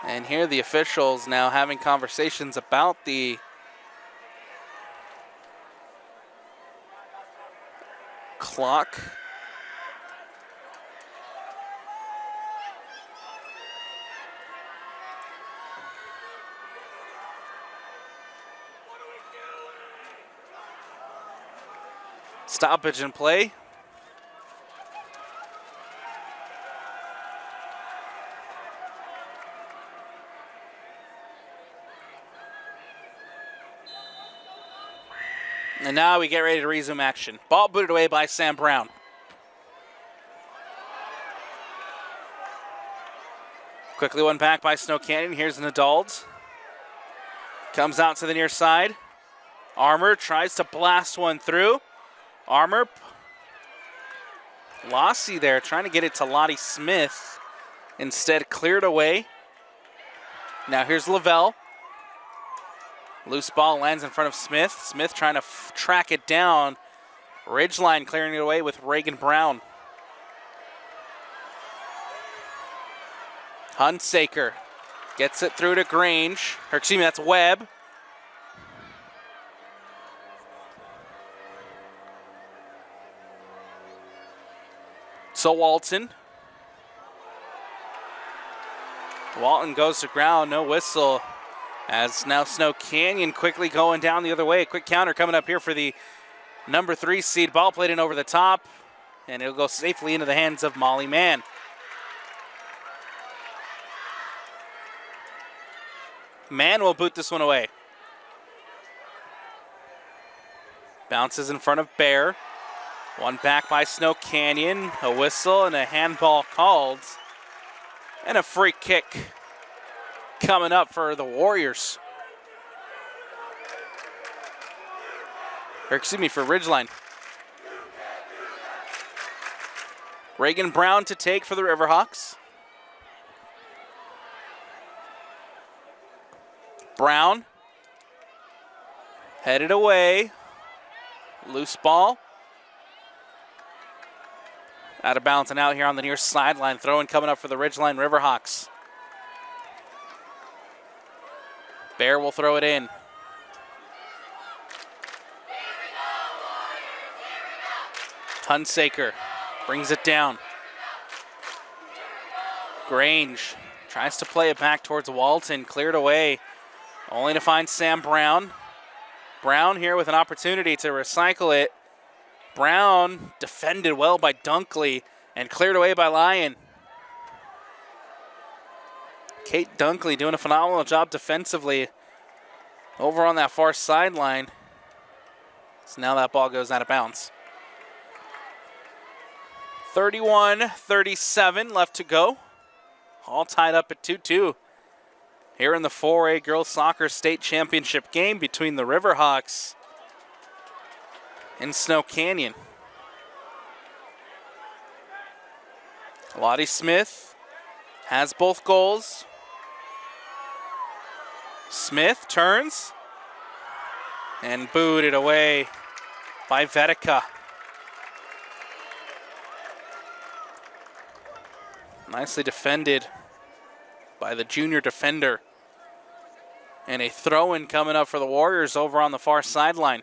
And here the officials now having conversations about the clock. Stoppage in play. And now we get ready to resume action. Ball booted away by Sam Brown. Quickly won back by Snow Canyon. Here's Nadald. Comes out to the near side. Armour tries to blast one through. Armour. Lassie there trying to get it to Lottie Smith. Instead cleared away. Now here's Lavelle. Loose ball lands in front of Smith. Smith trying to track it down. Ridgeline clearing it away with Reagan Brown. Hunsaker gets it through to Grange. Or excuse me, that's Webb. So Walton. Walton goes to ground, no whistle. As now Snow Canyon quickly going down the other way. Quick counter coming up here for the number 3 seed. Ball played in over the top, and it'll go safely into the hands of Molly Mann. Mann will boot this one away. Bounces in front of Bear. One back by Snow Canyon. A whistle and a handball called. And a free kick coming up for the Warriors. Or excuse me, for Ridgeline. Reagan Brown to take for the Riverhawks. Brown. Headed away. Loose ball. Out of bounds and out here on the near sideline. Throw-in coming up for the Ridgeline Riverhawks. Bear will throw it in. Hunsaker brings it down. Grange tries to play it back towards Walton. Cleared away. Only to find Sam Brown. Brown here with an opportunity to recycle it. Brown defended well by Dunkley and cleared away by Lyon. Kate Dunkley doing a phenomenal job defensively over on that far sideline. So now that ball goes out of bounds. 31-37 left to go. All tied up at 2-2. Here in the 4A Girls Soccer State Championship game between the Riverhawks and Snow Canyon. Lottie Smith has both goals. Smith turns and booted away by Vetica. Nicely defended by the junior defender. And a throw-in coming up for the Warriors over on the far sideline.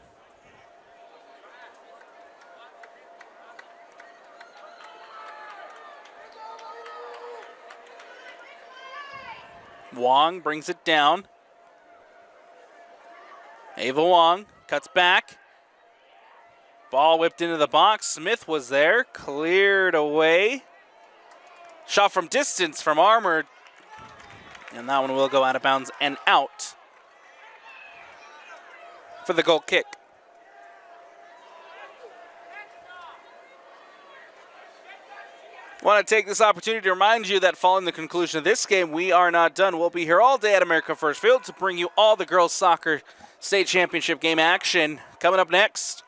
Wong brings it down. Ava Wong cuts back. Ball whipped into the box. Smith was there. Cleared away. Shot from distance from Armour. And that one will go out of bounds and out. for the goal kick. Want to take this opportunity to remind you that following the conclusion of this game, we are not done. We'll be here all day at America First Field to bring you all the girls soccer state championship game action. Coming up next,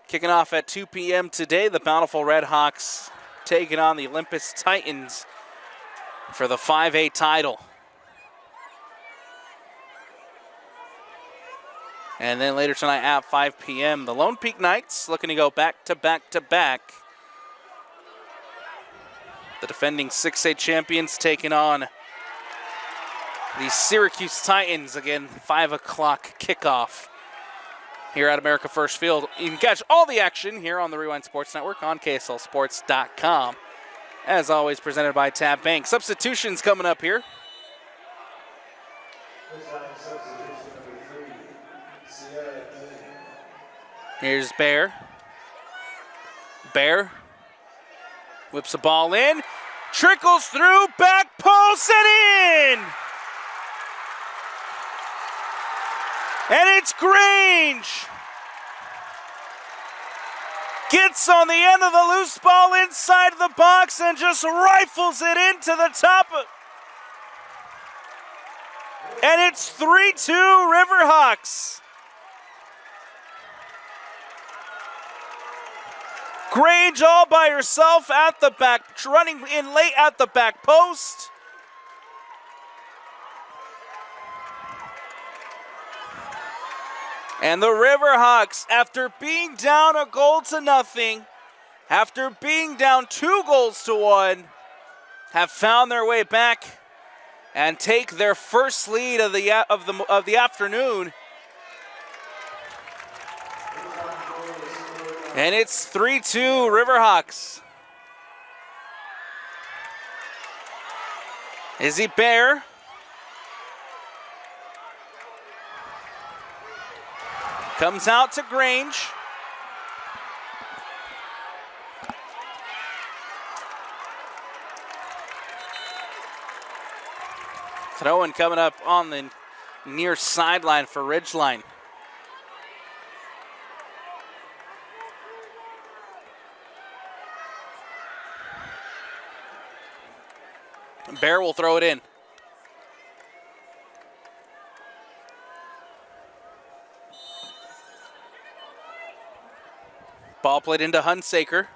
kicking off at 2 p.m. today, the Bountiful Redhawks taking on the Olympus Titans for the 5A title. And then later tonight at 5 p.m., the Lone Peak Knights looking to go back to back to back. The defending 6A champions taking on the Syracuse Titans. Again, 5 o'clock kickoff here at America First Field. You can catch all the action here on the Rewind Sports Network on KSLSports.com. As always, presented by Tab Bank. Substitutions coming up here. Here's Bear. Bear whips the ball in, trickles through, back post and in! And it's Grange. Gets on the end of the loose ball inside the box and just rifles it into the top. And it's 3-2 Riverhawks. Grange all by herself at the back, running in late at the back post. And the Riverhawks, after being down 1-0, after being down 2-1, have found their way back and take their first lead of the afternoon. And it's 3-2 Riverhawks. Izzy Bear. Comes out to Grange. Throw-in coming up on the near sideline for Ridgeline. Bear will throw it in. Ball played into Hunsaker.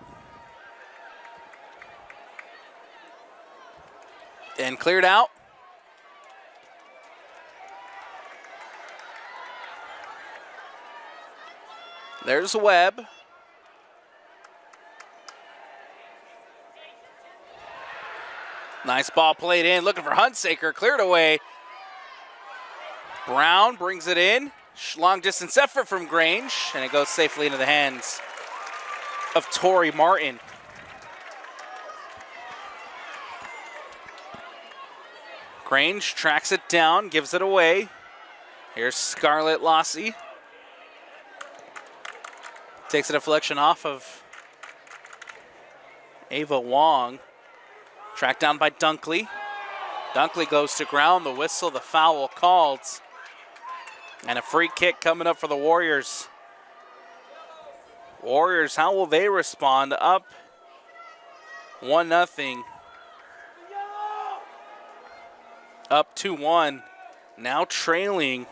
And cleared out. There's Webb. Nice ball played in, looking for Hunsaker, cleared away. Brown brings it in. Long distance effort from Grange, and it goes safely into the hands of Tori Martin. Grange tracks it down, gives it away. Here's Scarlett Lossie. Takes a deflection off of Ava Wong. Tracked down by Dunkley. Dunkley goes to ground, the whistle, the foul called. And a free kick coming up for the Warriors. Warriors, how will they respond? Up 1-0. Up 2-1. Now trailing.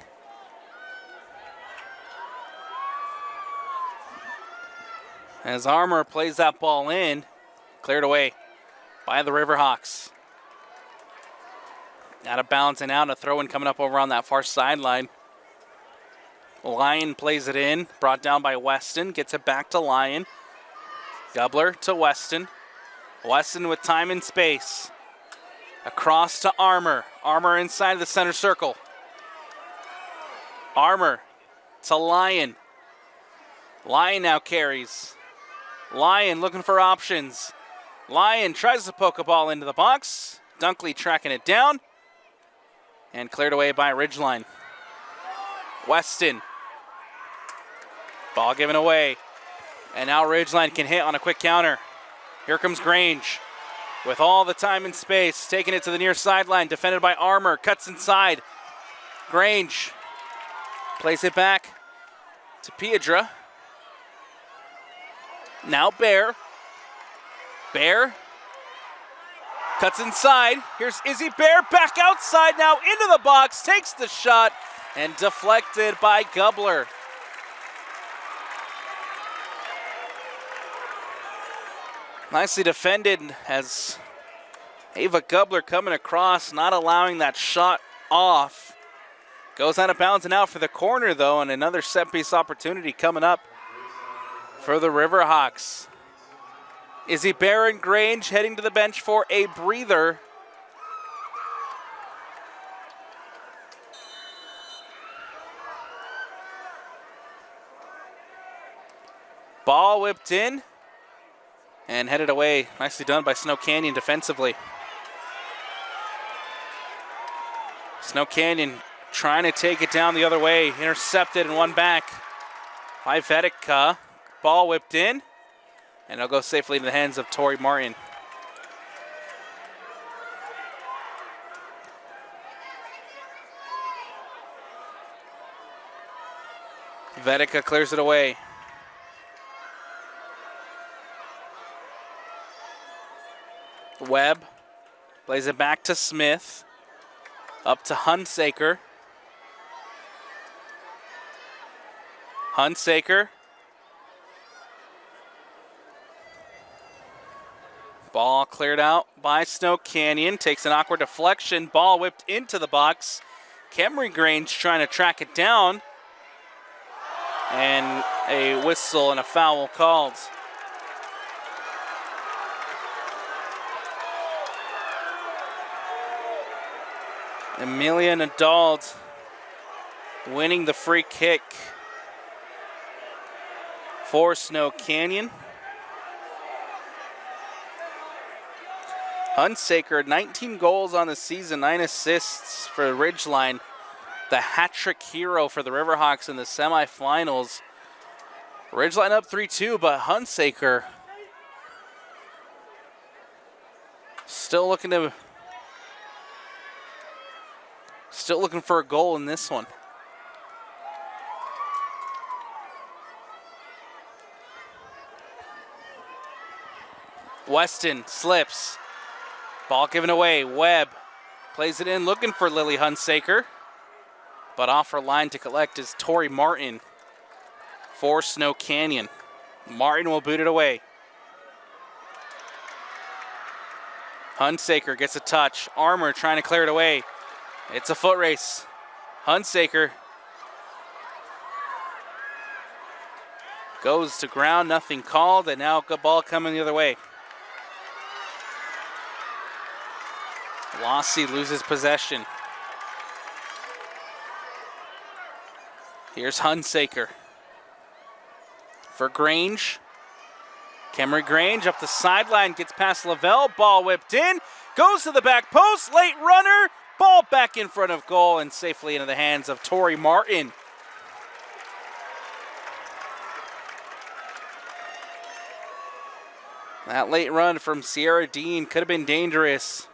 As Armour plays that ball in, cleared away by the Riverhawks. Out of bounds and out, a throw-in coming up over on that far sideline. Lyon plays it in, brought down by Weston, gets it back to Lyon. Gubler to Weston. Weston with time and space. Across to Armour. Armour inside the center circle. Armour to Lyon. Lyon now carries. Lyon looking for options. Lyon tries to poke a ball into the box. Dunkley tracking it down. And cleared away by Ridgeline. Weston. Ball given away. And now Ridgeline can hit on a quick counter. Here comes Grange. With all the time and space. Taking it to the near sideline. Defended by Armour. Cuts inside. Grange plays it back to Piedra. Now Bear. Bear cuts inside. Here's Izzy Bear back outside now into the box. Takes the shot and deflected by Gubler. Nicely defended as Ava Gubler coming across, not allowing that shot off. Goes out of bounds and out for the corner though, and another set piece opportunity coming up for the Riverhawks. Izzy Bear and Grange heading to the bench for a breather. Ball whipped in and headed away. Nicely done by Snow Canyon defensively. Snow Canyon trying to take it down the other way. Intercepted and one back by Vedeka. Ball whipped in, and it'll go safely into the hands of Tori Martin. Vedeka clears it away. Webb plays it back to Smith. Up to Hunsaker. Hunsaker. Ball cleared out by Snow Canyon. Takes an awkward deflection. Ball whipped into the box. Camry Grange trying to track it down. And a whistle and a foul called. Amelia Nadal winning the free kick for Snow Canyon. Hunsaker, 19 goals on the season, 9 assists for Ridgeline. The hat-trick hero for the Riverhawks in the semifinals. Ridgeline up 3-2, but Hunsaker still looking for a goal in this one. Weston slips. Ball given away. Webb plays it in, looking for Lily Hunsaker. But off her line to collect is Tori Martin for Snow Canyon. Martin will boot it away. Hunsaker gets a touch. Armour trying to clear it away. It's a foot race. Hunsaker goes to ground, nothing called, and now good ball coming the other way. Lossie loses possession. Here's Hunsaker for Grange. Camry Grange up the sideline, gets past Lavelle. Ball whipped in, goes to the back post, late runner. Ball back in front of goal and safely into the hands of Tori Martin. That late run from Sierra Dean could have been dangerous.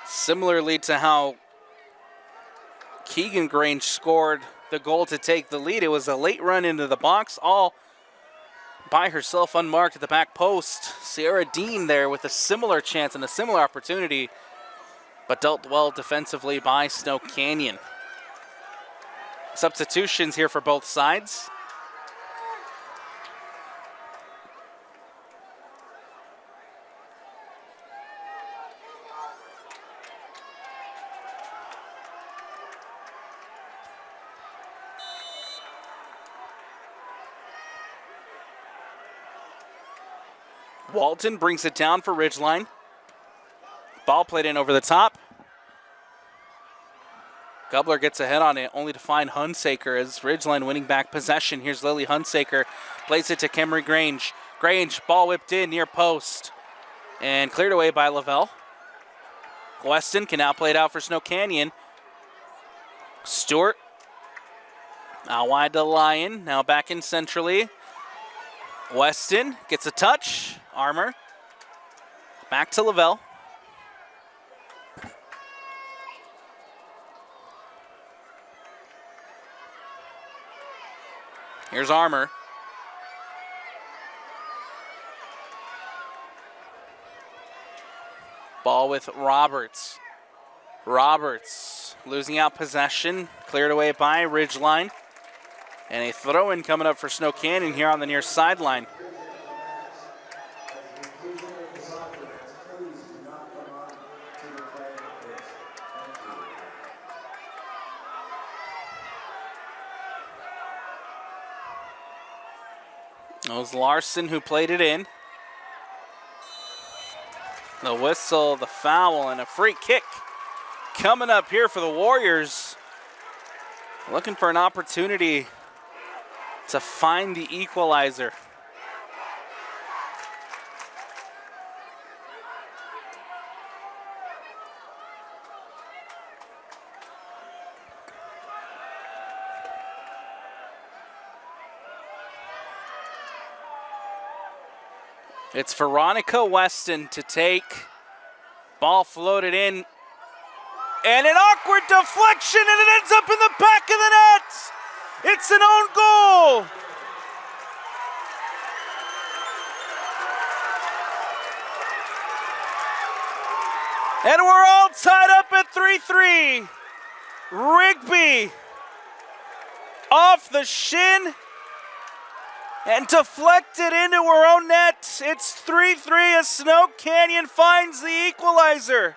Similarly to how Keegan Grange scored the goal to take the lead, it was a late run into the box, all by herself unmarked at the back post. Sierra Dean there with a similar chance and a similar opportunity, but dealt well defensively by Snow Canyon. Substitutions here for both sides. Walton brings it down for Ridgeline. Ball played in over the top. Gubler gets ahead on it, only to find Hunsaker as Ridgeline winning back possession. Here's Lily Hunsaker, plays it to Camry Grange. Grange, ball whipped in near post and cleared away by Lavelle. Weston can now play it out for Snow Canyon. Stewart, out wide to Lyon, now back in centrally. Weston gets a touch. Armour back to Lavelle. Here's Armour. Ball with Roberts. Roberts losing out possession. Cleared away by Ridgeline. And a throw-in coming up for Snow Canyon here on the near sideline. It was Larson who played it in. The whistle, the foul, and a free kick coming up here for the Warriors. Looking for an opportunity to find the equalizer. It's Veronica Weston to take. Ball floated in. And an awkward deflection, and it ends up in the back of the net. It's an own goal. And we're all tied up at 3-3. Rigby off the shin and deflected into her own net. It's 3-3 as Snow Canyon finds the equalizer.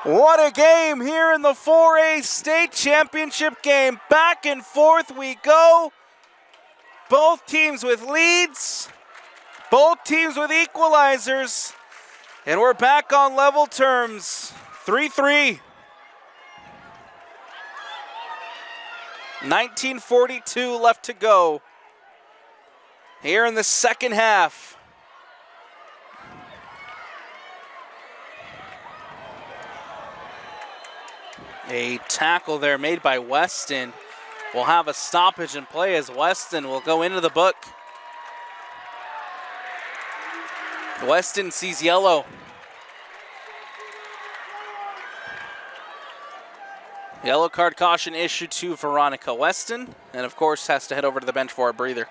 What a game here in the 4A state championship game. Back and forth we go. Both teams with leads. Both teams with equalizers. And we're back on level terms. 3-3. 1942 left to go here in the second half. A tackle there made by Weston. We'll have a stoppage in play as Weston will go into the book. Weston sees yellow. Yellow card caution issued to Veronica Weston, and of course has to head over to the bench for a breather.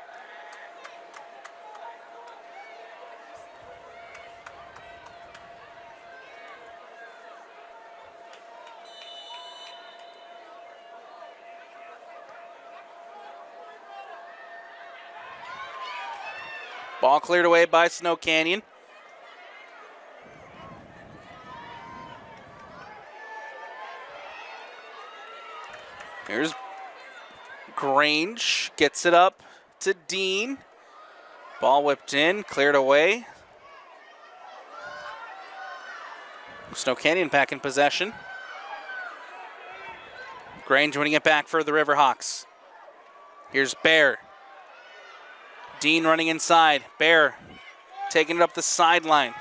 Ball cleared away by Snow Canyon. Here's Grange, gets it up to Dean. Ball whipped in, cleared away. Snow Canyon back in possession. Grange winning it back for the Riverhawks. Here's Bear. Dean running inside. Bear taking it up the sideline.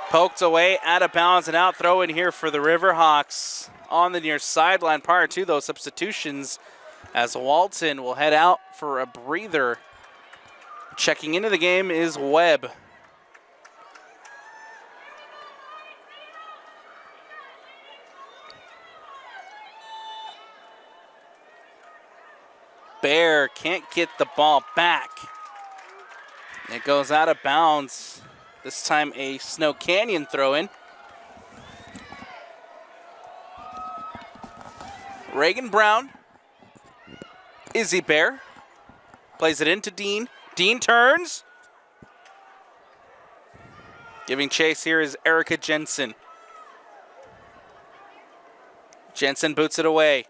Poked away, out of bounds, and out throw in here for the Riverhawks on the near sideline prior to those substitutions as Walton will head out for a breather. Checking into the game is Webb. Bear can't get the ball back. It goes out of bounds. This time a Snow Canyon throw in. Reagan Brown. Izzy Bear. Plays it into Dean. Dean turns. Giving chase here is Erica Jensen. Jensen boots it away.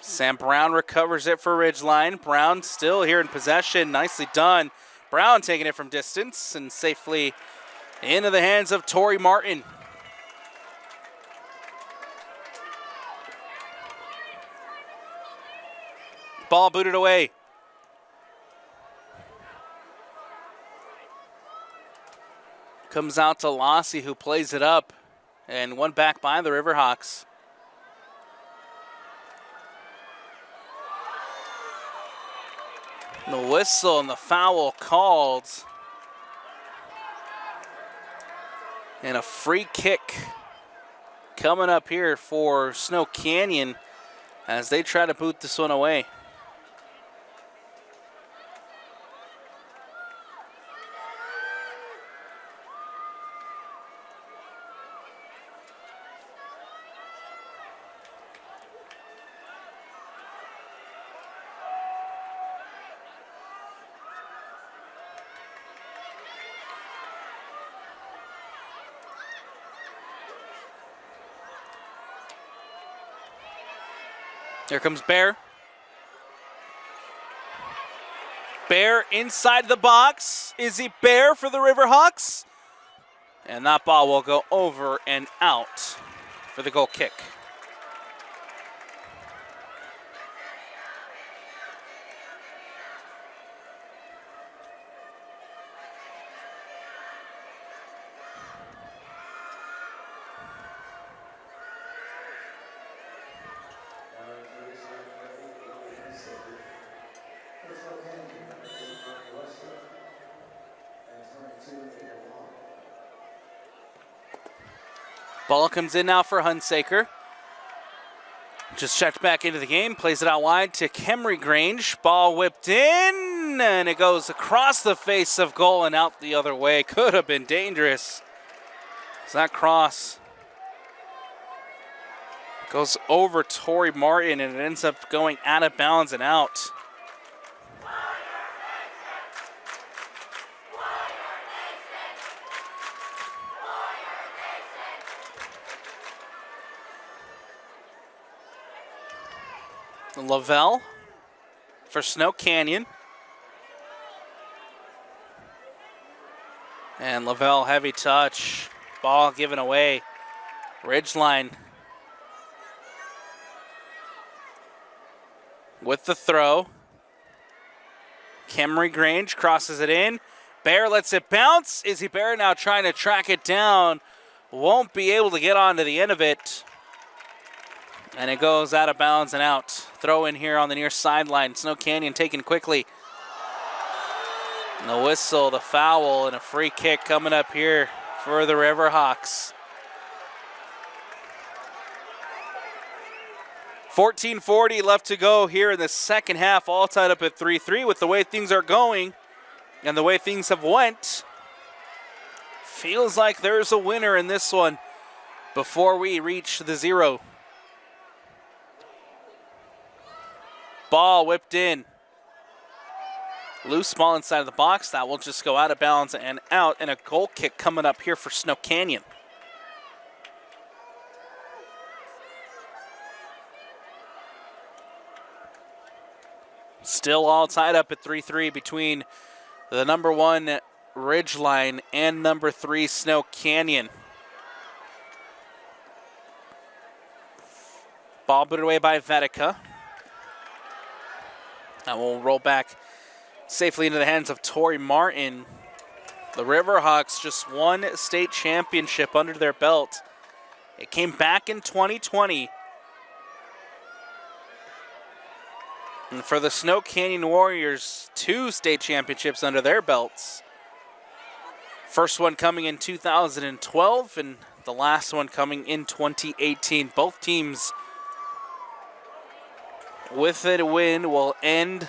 Sam Brown recovers it for Ridgeline. Brown still here in possession. Nicely done. Brown taking it from distance and safely into the hands of Tori Martin. Ball booted away. Comes out to Lossie, who plays it up, and one back by the Riverhawks. The whistle and the foul called. And a free kick coming up here for Snow Canyon as they try to boot this one away. Here comes Bear. Bear inside the box. Is he Bear for the Riverhawks? And that ball will go over and out for the goal kick. Ball comes in now for Hunsaker. Just checked back into the game, plays it out wide to Kemry Grange. Ball whipped in, and it goes across the face of goal and out the other way. Could have been dangerous. That cross goes over Torrey Martin, and it ends up going out of bounds and out. Lavelle for Snow Canyon. And Lavelle, heavy touch. Ball given away. Ridgeline with the throw. Kemry Grange crosses it in. Bear lets it bounce. Izzy Bear now trying to track it down. Won't be able to get onto the end of it. And it goes out of bounds and out. Throw in here on the near sideline. Snow Canyon taken quickly. And the whistle, the foul, and a free kick coming up here for the Riverhawks. 14:40 left to go here in the second half, all tied up at 3-3. With the way things are going and the way things have went, feels like there's a winner in this one before we reach the zero. Ball whipped in. Loose ball inside of the box. That will just go out of bounds and out. And a goal kick coming up here for Snow Canyon. Still all tied up at 3-3 between the number 1 Ridgeline and number 3 Snow Canyon. Ball put away by Vetica. That will roll back safely into the hands of Torrey Martin. The Riverhawks just won state championship under their belt. It came back in 2020. And for the Snow Canyon Warriors, 2 state championships under their belts. First one coming in 2012 and the last one coming in 2018. Both teams with a win will end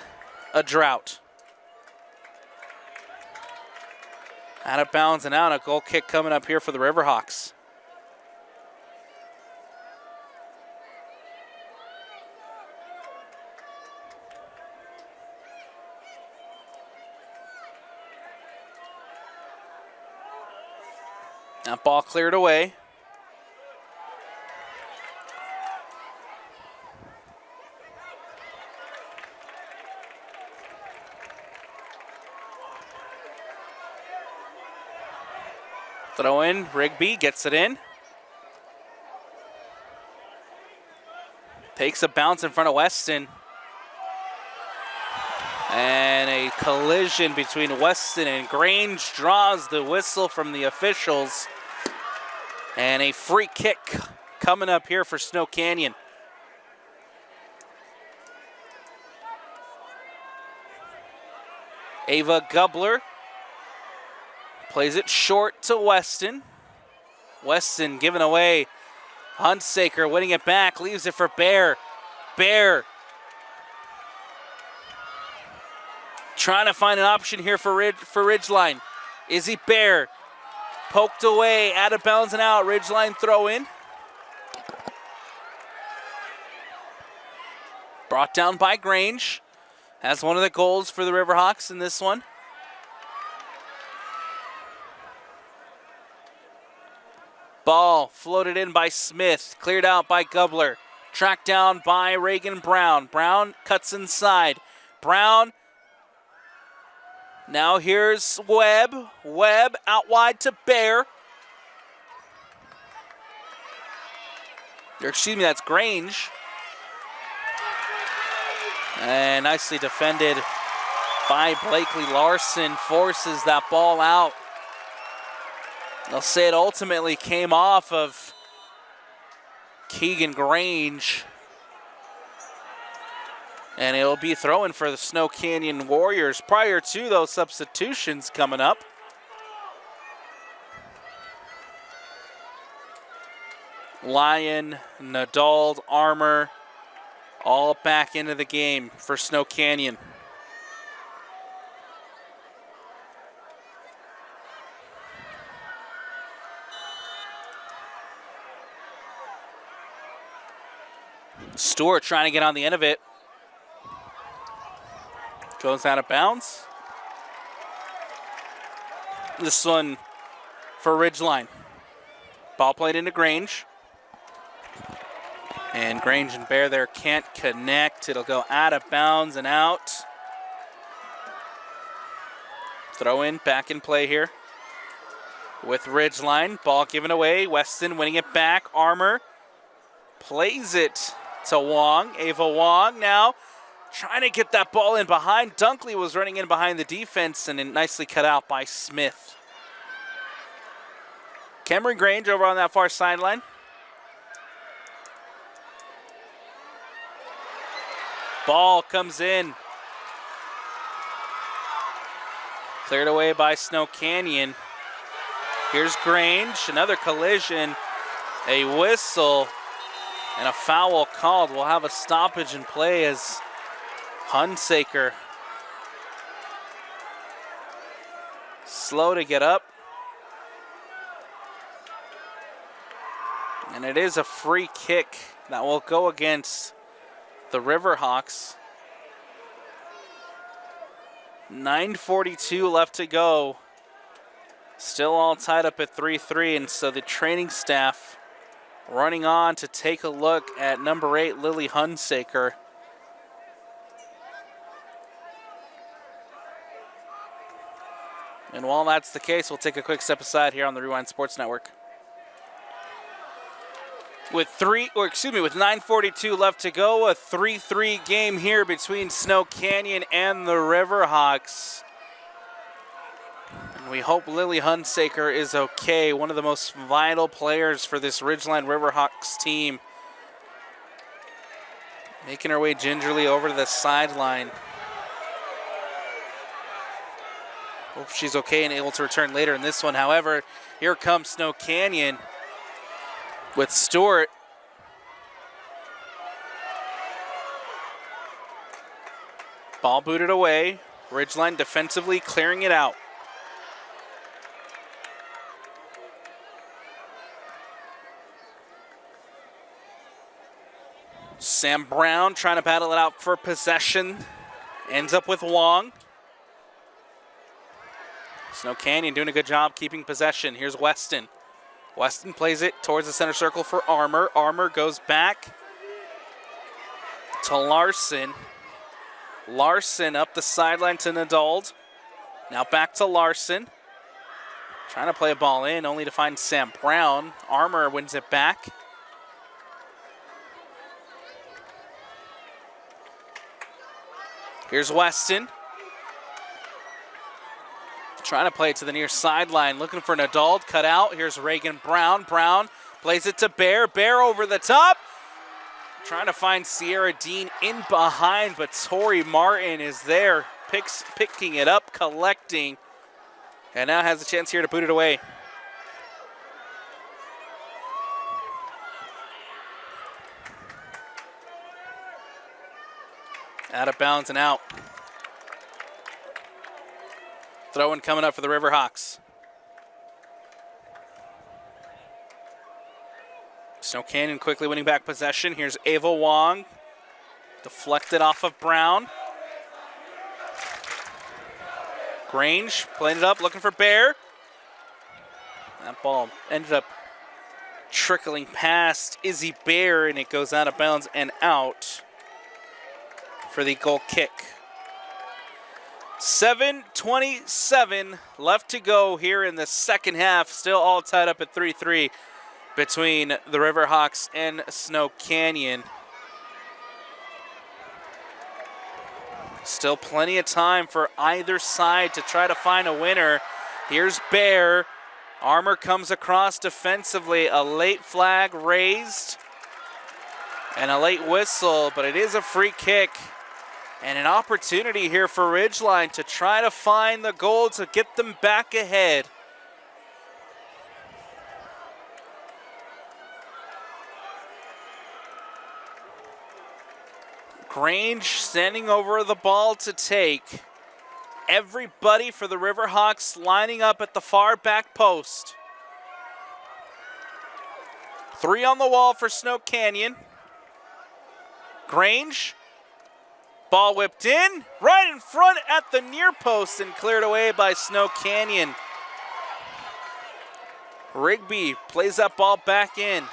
a drought. Out of bounds and out, a goal kick coming up here for the Riverhawks. That ball cleared away. Throw in, Rigby gets it in. Takes a bounce in front of Weston. And a collision between Weston and Grange draws the whistle from the officials. And a free kick coming up here for Snow Canyon. Ava Gubler plays it short to Weston. Weston giving away Hunsaker winning it back, leaves it for Bear. Bear trying to find an option here for Ridgeline. Izzy Bear poked away, out of bounds and out. Ridgeline throw in. Brought down by Grange. Has one of the goals for the Riverhawks in this one. Ball floated in by Smith, cleared out by Gubler. Tracked down by Reagan Brown. Brown cuts inside. Brown. Now here's Webb. Webb out wide to Bear. Or excuse me, that's Grange. And nicely defended by Blakely. Larson forces that ball out. They'll say it ultimately came off of Keegan Grange. And it'll be throwing for the Snow Canyon Warriors prior to those substitutions coming up. Lyon, Nadald, Armour, all back into the game for Snow Canyon. Stewart trying to get on the end of it. Goes out of bounds. This one for Ridgeline. Ball played into Grange. And Grange and Bear there can't connect. It'll go out of bounds and out. Throw in, back in play here with Ridgeline. Ball given away. Weston winning it back. Armour plays it to Wong. Ava Wong now trying to get that ball in behind. Dunkley was running in behind the defense and then nicely cut out by Smith. Cameron Grange over on that far sideline. Ball comes in. Cleared away by Snow Canyon. Here's Grange, another collision, a whistle, and a foul called. We'll have a stoppage in play as Hunsaker slow to get up. And it is a free kick that will go against the Riverhawks. 9:42 left to go. Still all tied up at 3-3, and so the training staff running on to take a look at number 8, Lily Hunsaker. And while that's the case, we'll take a quick step aside here on the Rewind Sports Network. With 9:42 left to go, a 3-3 game here between Snow Canyon and the Riverhawks. And we hope Lily Hunsaker is okay, one of the most vital players for this Ridgeline Riverhawks team. Making her way gingerly over to the sideline. Hope she's okay and able to return later in this one. However, here comes Snow Canyon with Stewart. Ball booted away. Ridgeline defensively clearing it out. Sam Brown trying to battle it out for possession. Ends up with Wong. Snow Canyon doing a good job keeping possession. Here's Weston. Weston plays it towards the center circle for Armour. Armour goes back to Larson. Larson up the sideline to Nadald. Now back to Larson. Trying to play a ball in, only to find Sam Brown. Armour wins it back. Here's Weston. Trying to play it to the near sideline, looking for Nadald, cut out. Here's Reagan Brown. Brown plays it to Bear. Bear over the top. Trying to find Sierra Dean in behind, but Tori Martin is there, picking it up, collecting, and now has a chance here to boot it away. Out of bounds and out. Throw-in coming up for the Riverhawks. Snow Canyon quickly winning back possession. Here's Ava Wong. Deflected off of Brown. Grange playing it up, looking for Bear. That ball ended up trickling past Izzy Bear, and it goes out of bounds and out for the goal kick. 7:27 left to go here in the second half. Still all tied up at 3-3 between the Riverhawks and Snow Canyon. Still plenty of time for either side to try to find a winner. Here's Bear. Armour comes across defensively. A late flag raised and a late whistle, but it is a free kick. And an opportunity here for Ridgeline to try to find the goal to get them back ahead. Grange standing over the ball to take. Everybody for the Riverhawks lining up at the far back post. 3 on the wall for Snow Canyon. Grange. Ball whipped in, right in front at the near post and cleared away by Snow Canyon. Rigby plays that ball back in.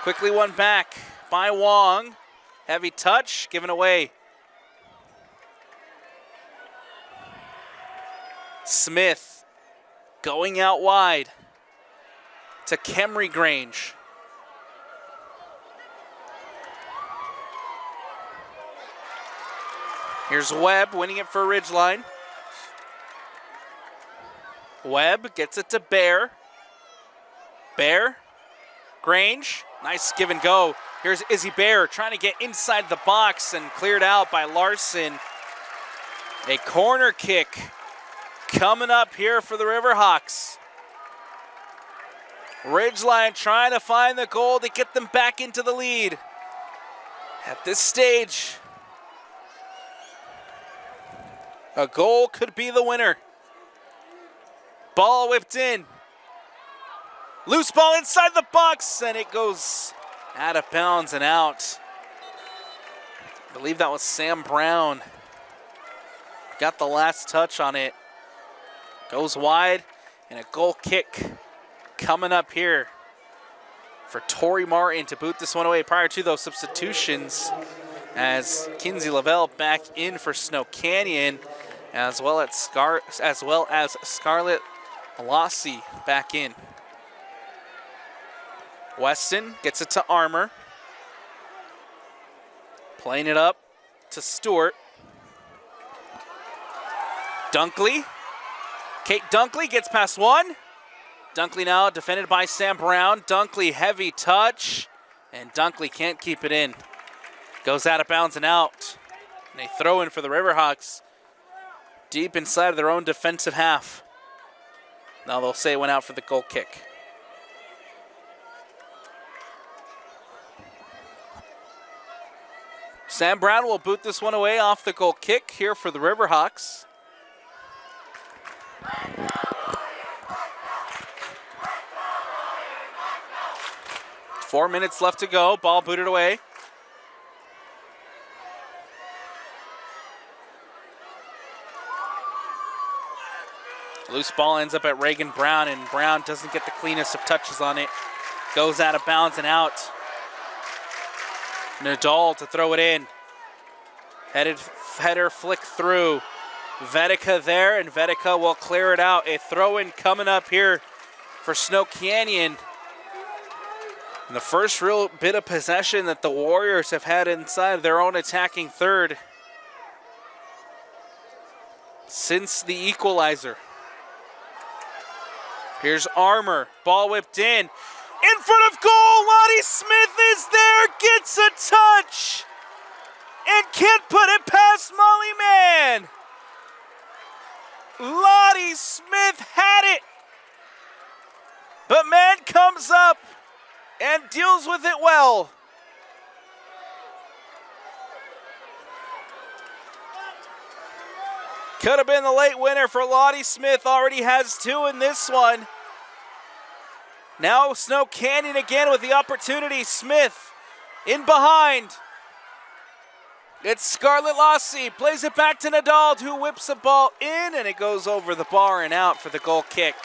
Quickly won back by Wong. Heavy touch, given away. Smith going out wide to Kemry Grange. Here's Webb winning it for Ridgeline. Webb gets it to Bear. Bear, Grange, nice give and go. Here's Izzy Bear trying to get inside the box and cleared out by Larson. A corner kick coming up here for the Riverhawks. Ridgeline trying to find the goal to get them back into the lead. At this stage, a goal could be the winner. Ball whipped in. Loose ball inside the box, and it goes out of bounds and out. I believe that was Sam Brown. Got the last touch on it. Goes wide, and a goal kick coming up here for Tori Martin to boot this one away. Prior to those substitutions, as Kinsey Lavelle back in for Snow Canyon, as well as Scarlett Lassie back in. Weston gets it to Armour. Playing it up to Stewart. Dunkley. Kate Dunkley gets past one. Dunkley now defended by Sam Brown. Dunkley heavy touch, and Dunkley can't keep it in. Goes out of bounds and out. And a throw in for the Riverhawks deep inside of their own defensive half. Now they'll say it went out for the goal kick. Sam Brown will boot this one away off the goal kick here for the Riverhawks. Four minutes left to go. Ball booted away. Loose ball ends up at Reagan Brown, and Brown doesn't get the cleanest of touches on it. Goes out of bounds and out. Nadal to throw it in. Header flick through. Vedeka there, and Vedeka will clear it out. A throw-in coming up here for Snow Canyon. And the first real bit of possession that the Warriors have had inside their own attacking third since the equalizer. Here's Armour. Ball whipped in. In front of goal, Lottie Smith is there, gets a touch, and can't put it past Molly Mann. Lottie Smith had it, but Mann comes up and deals with it well. Could have been the late winner for Lottie Smith. Already has 2 in this one. Now Snow Canyon again with the opportunity. Smith in behind. It's Scarlett Lossie. Plays it back to Nadal, who whips the ball in, and it goes over the bar and out for the goal kick.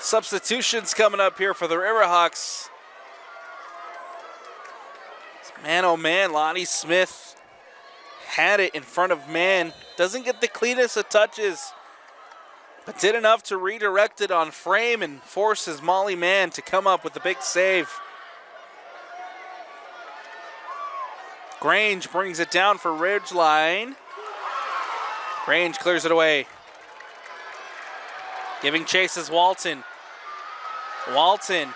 Substitutions coming up here for the Riverhawks. Man, oh man, Lottie Smith had it in front of man. Doesn't get the cleanest of touches, but did enough to redirect it on frame and force his Molly man to come up with the big save. Grange brings it down for Ridgeline. Grange clears it away. Giving chase is Walton. Walton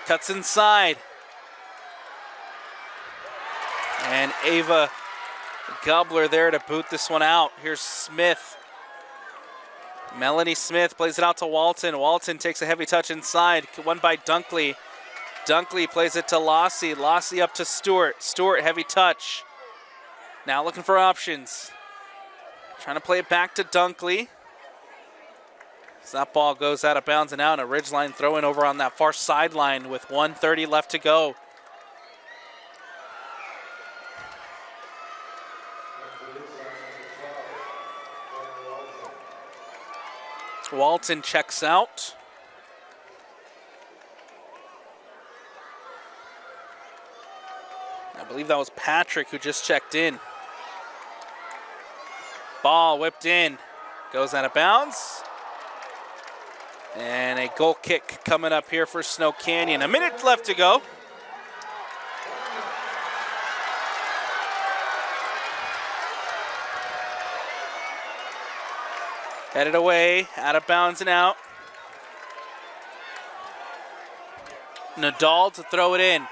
cuts inside. And Ava Gobler there to boot this one out. Here's Smith. Melanie Smith plays it out to Walton. Walton takes a heavy touch inside. Won by Dunkley. Dunkley plays it to Lossie. Lossie up to Stewart. Stewart, heavy touch. Now looking for options. Trying to play it back to Dunkley. As that ball goes out of bounds and out. And a Ridgeline throw-in over on that far sideline with 1:30 left to go. Walton checks out. I believe that was Patrick who just checked in. Ball whipped in. Goes out of bounds. And a goal kick coming up here for Snow Canyon. A minute left to go. Headed away, out of bounds and out. Nadal to throw it in.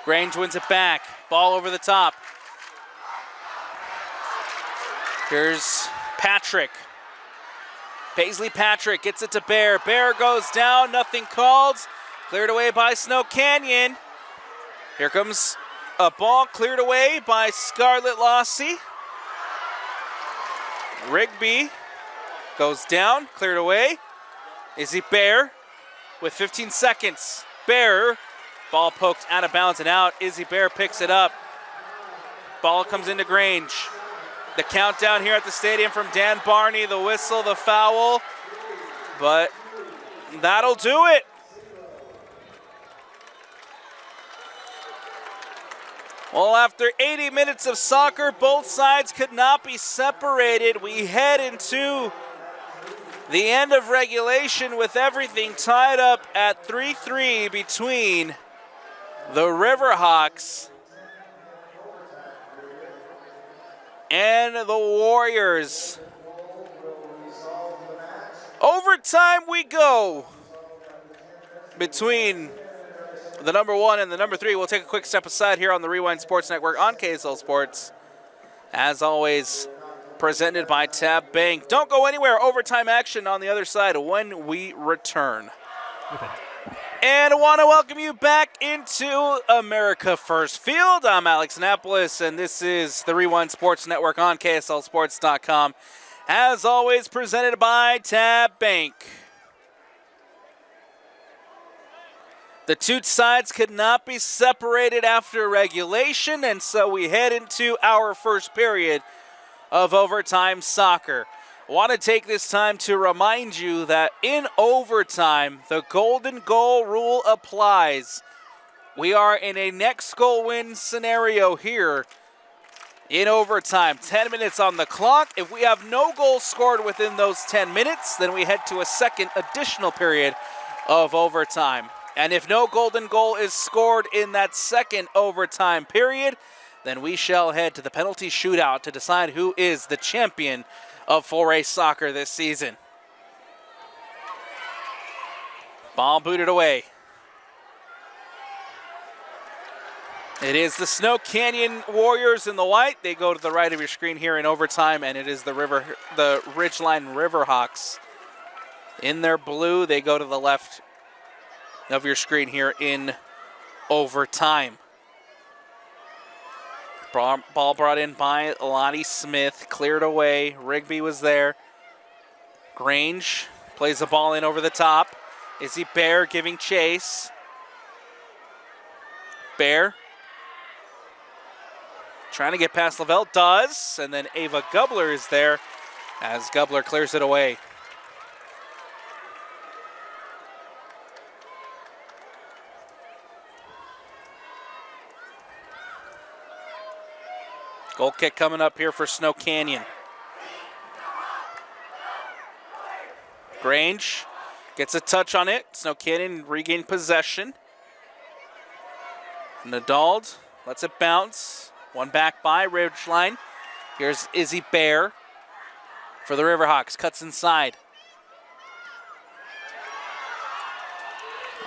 Grange wins it back. Ball over the top. Here's Patrick. Paisley Patrick gets it to Bear. Bear goes down, nothing called. Cleared away by Snow Canyon. Here comes a ball cleared away by Scarlett Lossie. Rigby goes down, cleared away. Izzy Bear with 15 seconds. Bear, ball poked out of bounds and out. Izzy Bear picks it up. Ball comes into Grange. The countdown here at the stadium from Dan Barney, the whistle, the foul, but that'll do it. Well, after 80 minutes of soccer, both sides could not be separated. We head into the end of regulation with everything tied up at 3-3 between the Riverhawks and the Warriors. Overtime we go between the number 1 and the number 3. We'll take a quick step aside here on the Rewind Sports Network on KSL Sports. As always, presented by Tab Bank. Don't go anywhere. Overtime action on the other side when we return. And I want to welcome you back into America First Field. I'm Alex Annapolis, and this is the Rewind Sports Network on KSLSports.com. As always, presented by Tab Bank. The two sides could not be separated after regulation, and so we head into our first period of overtime soccer. I want to take this time to remind you that in overtime, the golden goal rule applies. We are in a next goal win scenario here in overtime. 10 minutes on the clock. If we have no goals scored within those 10 minutes, then we head to a second additional period of overtime. And if no golden goal is scored in that second overtime period, then we shall head to the penalty shootout to decide who is the champion of 4A soccer this season. Ball booted away. It is the Snow Canyon Warriors in the white. They go to the right of your screen here in overtime, and it is the Ridgeline Riverhawks in their blue. They go to the left of your screen here in overtime. Ball brought in by Lottie Smith, cleared away. Rigby was there. Grange plays the ball in over the top. Izzy Bear giving chase. Bear trying to get past Lavelle, does, and then Ava Gubler is there as Gubler clears it away. Goal kick coming up here for Snow Canyon. Grange gets a touch on it. Snow Canyon regained possession. Nadald lets it bounce. One back by Ridgeline. Here's Izzy Bear for the Riverhawks. Cuts inside.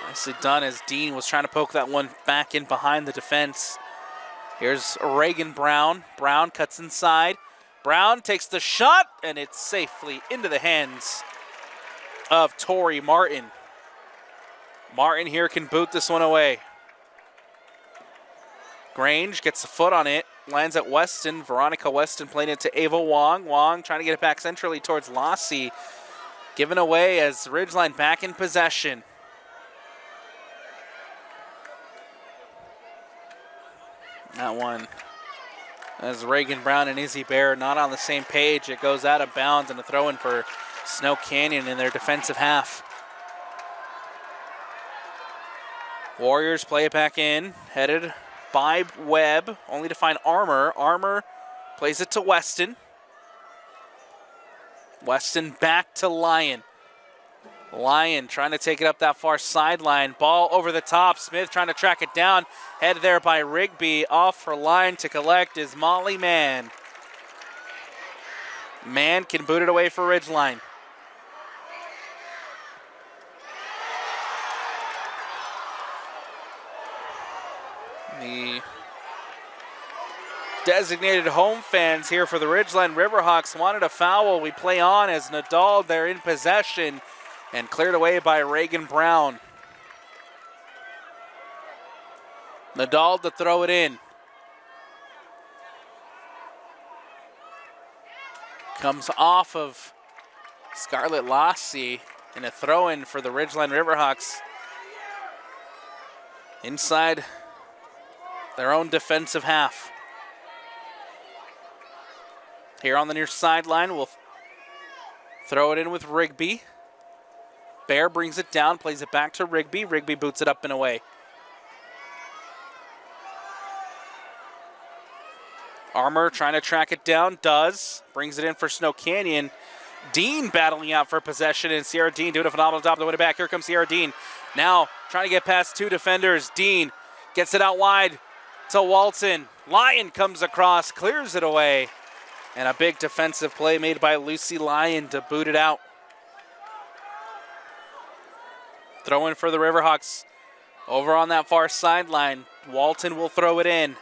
Nicely done as Dean was trying to poke that one back in behind the defense. Here's Reagan Brown. Brown cuts inside. Brown takes the shot, and it's safely into the hands of Tori Martin. Martin here can boot this one away. Grange gets a foot on it, lands at Weston. Veronica Weston playing it to Ava Wong. Wong trying to get it back centrally towards Lassie. Given away as Ridgeline back in possession. That one, as Reagan Brown and Izzy Bear not on the same page, it goes out of bounds and a throw in for Snow Canyon in their defensive half. Warriors play it back in, headed by Webb, only to find Armour. Armour plays it to Weston. Weston back to Lyon. Lyon trying to take it up that far sideline. Ball over the top. Smith trying to track it down. Head there by Rigby. Off for Lyon to collect is Molly Mann. Mann can boot it away for Ridgeline. The designated home fans here for the Ridgeline Riverhawks wanted a foul. We play on as Nadal, they're in possession and cleared away by Reagan Brown. Nadal to throw it in. Comes off of Scarlett Lassie and a throw in for the Ridgeline Riverhawks. Inside their own defensive half. Here on the near sideline, we'll throw it in with Rigby. Bear brings it down, plays it back to Rigby. Rigby boots it up and away. Armour trying to track it down, does. Brings it in for Snow Canyon. Dean battling out for possession, and Sierra Dean doing a phenomenal job to win it back. Here comes Sierra Dean. Now trying to get past two defenders. Dean gets it out wide to Walton. Lyon comes across, clears it away. And a big defensive play made by Lucy Lyon to boot it out. Throw in for the Riverhawks. Over on that far sideline. Walton will throw it in.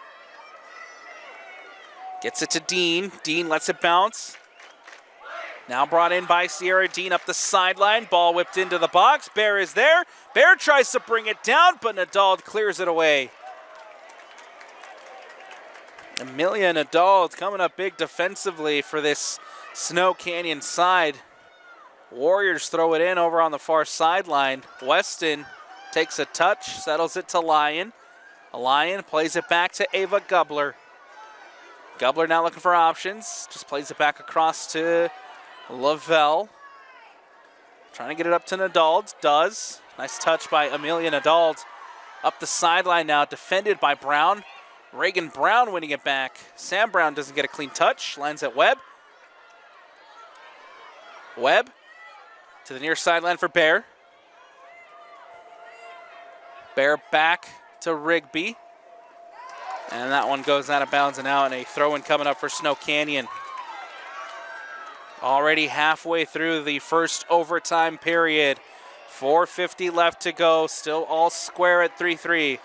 Gets it to Dean. Dean lets it bounce. Now brought in by Sierra Dean up the sideline. Ball whipped into the box. Bear is there. Bear tries to bring it down, but Nadal clears it away. Amelia Nadal coming up big defensively for this Snow Canyon side. Warriors throw it in over on the far sideline. Weston takes a touch, settles it to Lyon. Lyon plays it back to Ava Gubler. Gubler now looking for options. Just plays it back across to Lavelle. Trying to get it up to Nadal. Does. Nice touch by Amelia Nadal. Up the sideline now, defended by Brown. Reagan Brown winning it back. Sam Brown doesn't get a clean touch. Lands at Webb. Webb to the near sideline for Bear. Bear back to Rigby. And that one goes out of bounds and out, and a throw-in coming up for Snow Canyon. Already halfway through the first overtime period. 4:50 left to go. Still all square at 3-3.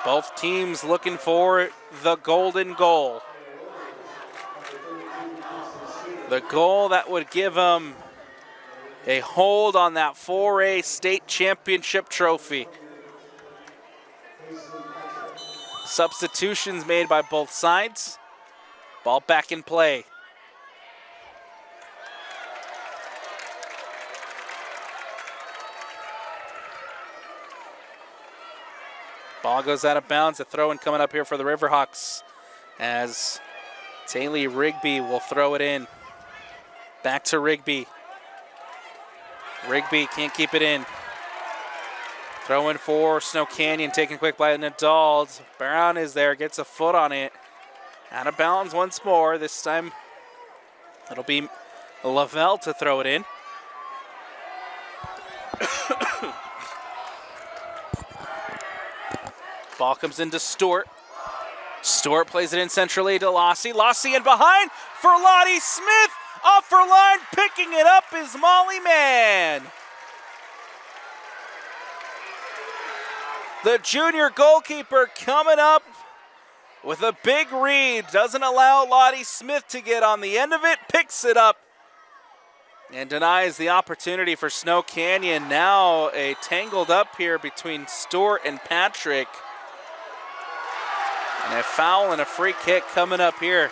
Both teams looking for the golden goal. The goal that would give them a hold on that 4A state championship trophy. Substitutions made by both sides. Ball back in play. Ball goes out of bounds. A throw-in coming up here for the Riverhawks as Taylor Rigby will throw it in. Back to Rigby. Rigby can't keep it in. Throw in for Snow Canyon, taken quick by Nadal. Brown is there, gets a foot on it. Out of bounds once more. This time it'll be Lavelle to throw it in. Ball comes into Stewart. Stewart plays it in centrally to Lossie. Lossie in behind for Lottie Smith. Up for line, picking it up is Molly Mann. The junior goalkeeper coming up with a big read. Doesn't allow Lottie Smith to get on the end of it. Picks it up and denies the opportunity for Snow Canyon. Now a tangled up here between Stewart and Patrick. And a foul and a free kick coming up here.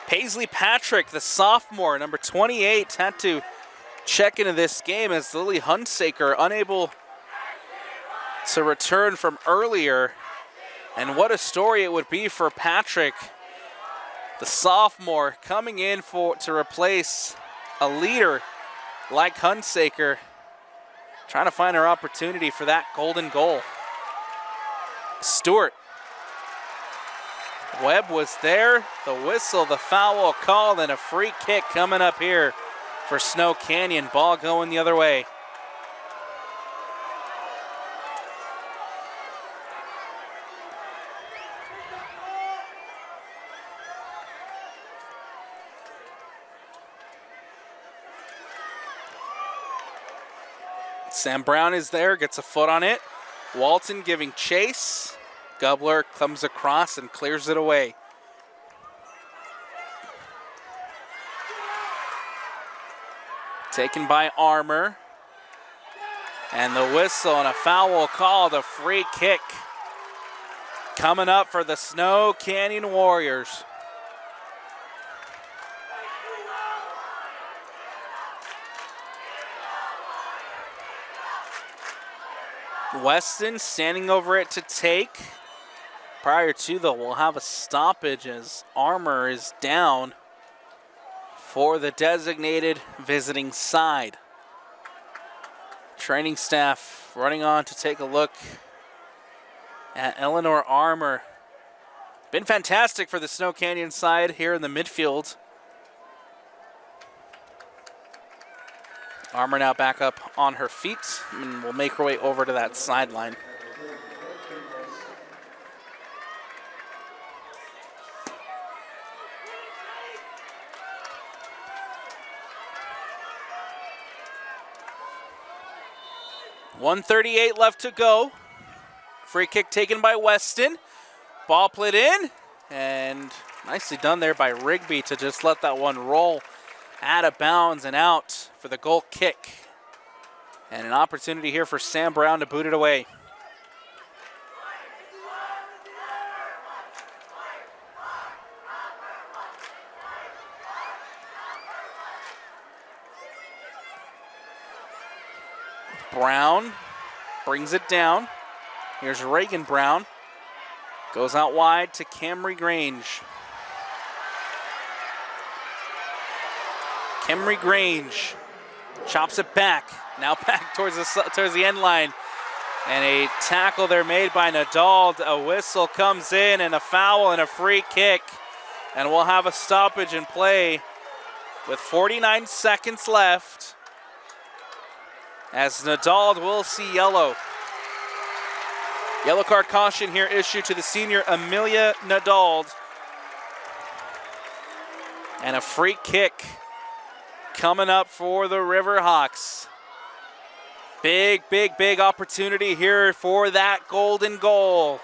Paisley Patrick, the sophomore, number 28, had to check into this game as Lily Hunsaker unable to return from earlier. And what a story it would be for Patrick, the sophomore, coming in to replace a leader like Hunsaker, trying to find her opportunity for that golden goal. Stewart. Webb was there. The whistle, the foul called, and a free kick coming up here for Snow Canyon. Ball going the other way. Sam Brown is there, gets a foot on it. Walton giving chase. Gubler comes across and clears it away. Taken by Armour. And the whistle and a foul called, a free kick coming up for the Snow Canyon Warriors. Weston standing over it to take. Prior to, though, we'll have a stoppage as Armour is down for the designated visiting side. Training staff running on to take a look at Eleanor Armour. Been fantastic for the Snow Canyon side here in the midfield. Armour now back up on her feet and will make her way over to that sideline. .138 left to go. Free kick taken by Weston. Ball played in, and nicely done there by Rigby to just let that one roll out of bounds and out for the goal kick. And an opportunity here for Sam Brown to boot it away. Brown brings it down. Here's Reagan Brown. Goes out wide to Camry Grange. Camry Grange chops it back. Now back towards the end line. And a tackle there made by Nadal. A whistle comes in and a foul and a free kick. And we'll have a stoppage in play with 49 seconds left, as Nadal will see yellow. Yellow card caution here issued to the senior Amelia Nadal. And a free kick coming up for the Riverhawks. Big, big, big opportunity here for that golden goal.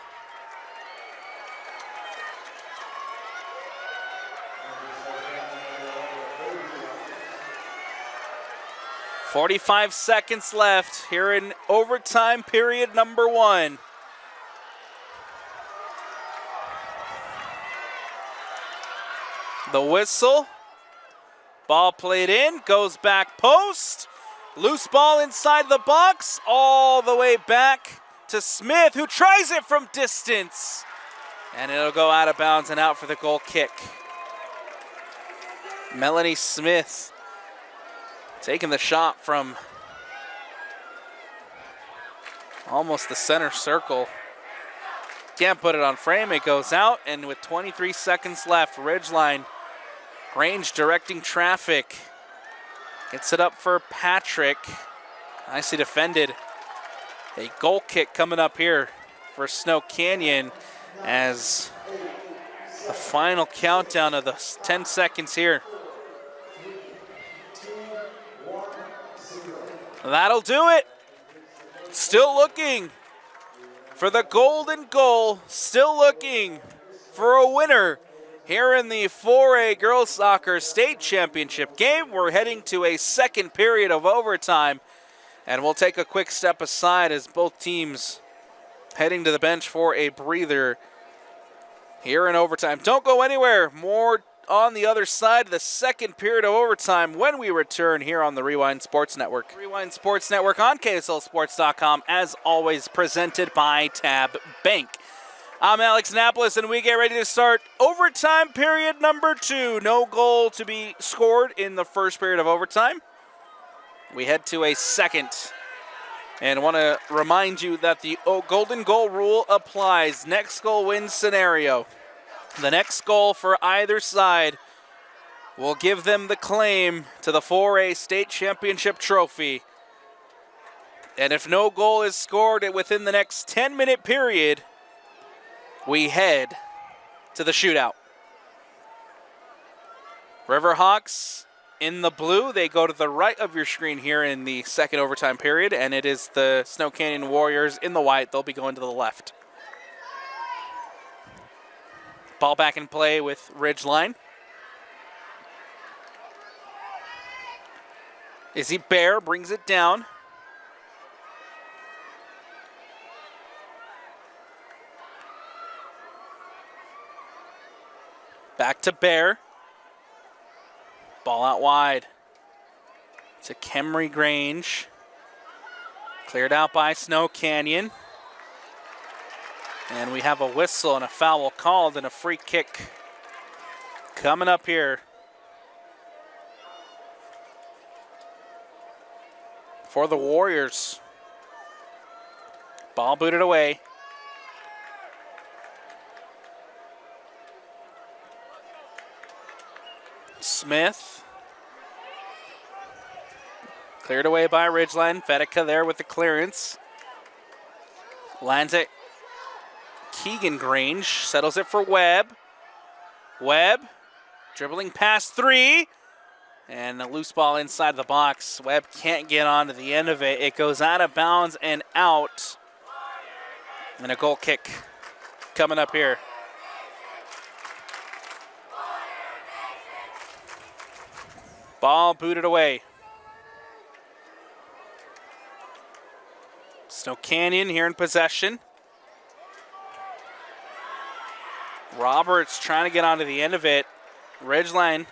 .45 seconds left here in overtime period number 1. The whistle. Ball played in, goes back post. Loose ball inside the box, all the way back to Smith, who tries it from distance. And it'll go out of bounds and out for the goal kick. Melanie Smith taking the shot from almost the center circle. Can't put it on frame, it goes out, and with 23 seconds left, Ridgeline, Grange directing traffic. Gets it up for Patrick. Nicely defended. A goal kick coming up here for Snow Canyon as the final countdown of the 10 seconds here. That'll do it. Still looking for the golden goal. Still looking for a winner here in the 4A Girls Soccer State Championship game. We're heading to a second period of overtime, and we'll take a quick step aside as both teams heading to the bench for a breather here in overtime. Don't go anywhere. More on the other side of the second period of overtime when we return here on the Rewind Sports Network. Rewind Sports Network on KSLSports.com, as always, presented by Tab Bank. I'm Alex Annapolis, and we get ready to start overtime period number 2. No goal to be scored in the first period of overtime. We head to a second, and want to remind you that the golden goal rule applies. Next goal wins scenario. The next goal for either side will give them the claim to the 4A State Championship trophy. And if no goal is scored within the next 10-minute period, we head to the shootout. Riverhawks in the blue. They go to the right of your screen here in the second overtime period, and it is the Snow Canyon Warriors in the white. They'll be going to the left. Ball back in play with Ridgeline. Izzy Bear brings it down. Back to Bear. Ball out wide to Kemry Grange. Cleared out by Snow Canyon. And we have a whistle and a foul called and a free kick coming up here for the Warriors. Ball booted away. Smith. Cleared away by Ridgeline. Fedica there with the clearance. Lands it. Keegan Grange settles it for Webb. Webb dribbling past 3. And a loose ball inside the box. Webb can't get onto the end of it. It goes out of bounds and out. And a goal kick coming up here. Ball booted away. Snow Canyon here in possession. Roberts trying to get onto the end of it. Ridgeline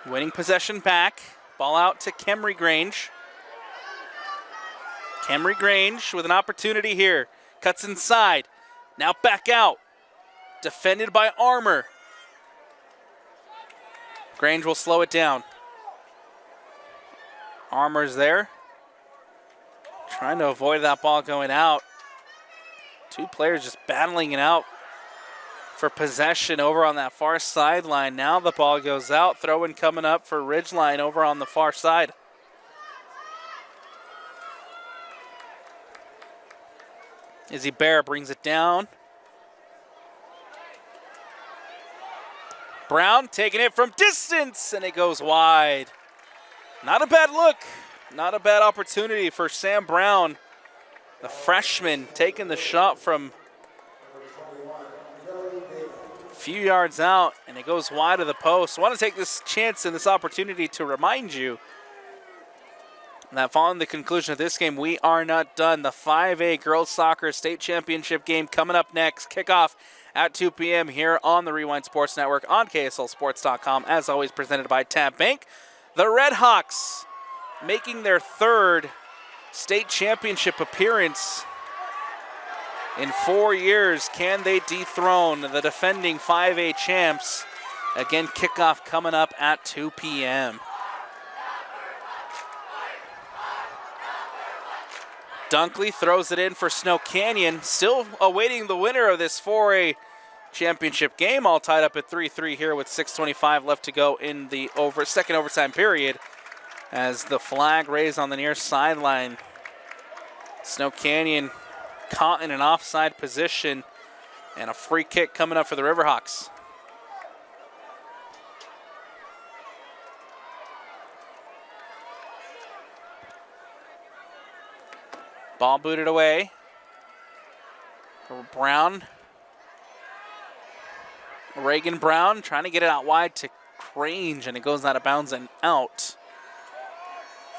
winning possession back. Ball out to Kemry Grange. Kemry Grange with an opportunity here. Cuts inside. Now back out. Defended by Armour. Grange will slow it down. Armour's there. Trying to avoid that ball going out. Two players just battling it out for possession over on that far sideline. Now the ball goes out. Throw-in coming up for Ridgeline over on the far side. Izzy Bear brings it down. Brown taking it from distance, and it goes wide. Not a bad look. Not a bad opportunity for Sam Brown, the freshman, taking the shot from few yards out, and it goes wide of the post. I want to take this chance and this opportunity to remind you that following the conclusion of this game, we are not done. The 5A Girls Soccer State Championship game coming up next. Kickoff at 2 p.m. here on the Rewind Sports Network on KSLSports.com. As always, presented by Tab Bank. The Redhawks making their third state championship appearance in 4 years. Can they dethrone the defending 5A champs? Again, kickoff coming up at 2 p.m. Dunkley throws it in for Snow Canyon, still awaiting the winner of this 4A championship game, all tied up at 3-3 here with 6:25 left to go in the second overtime period. As the flag raised on the near sideline, Snow Canyon caught in an offside position, and a free kick coming up for the Riverhawks. Ball booted away. Brown. Reagan Brown trying to get it out wide to Grange, and it goes out of bounds and out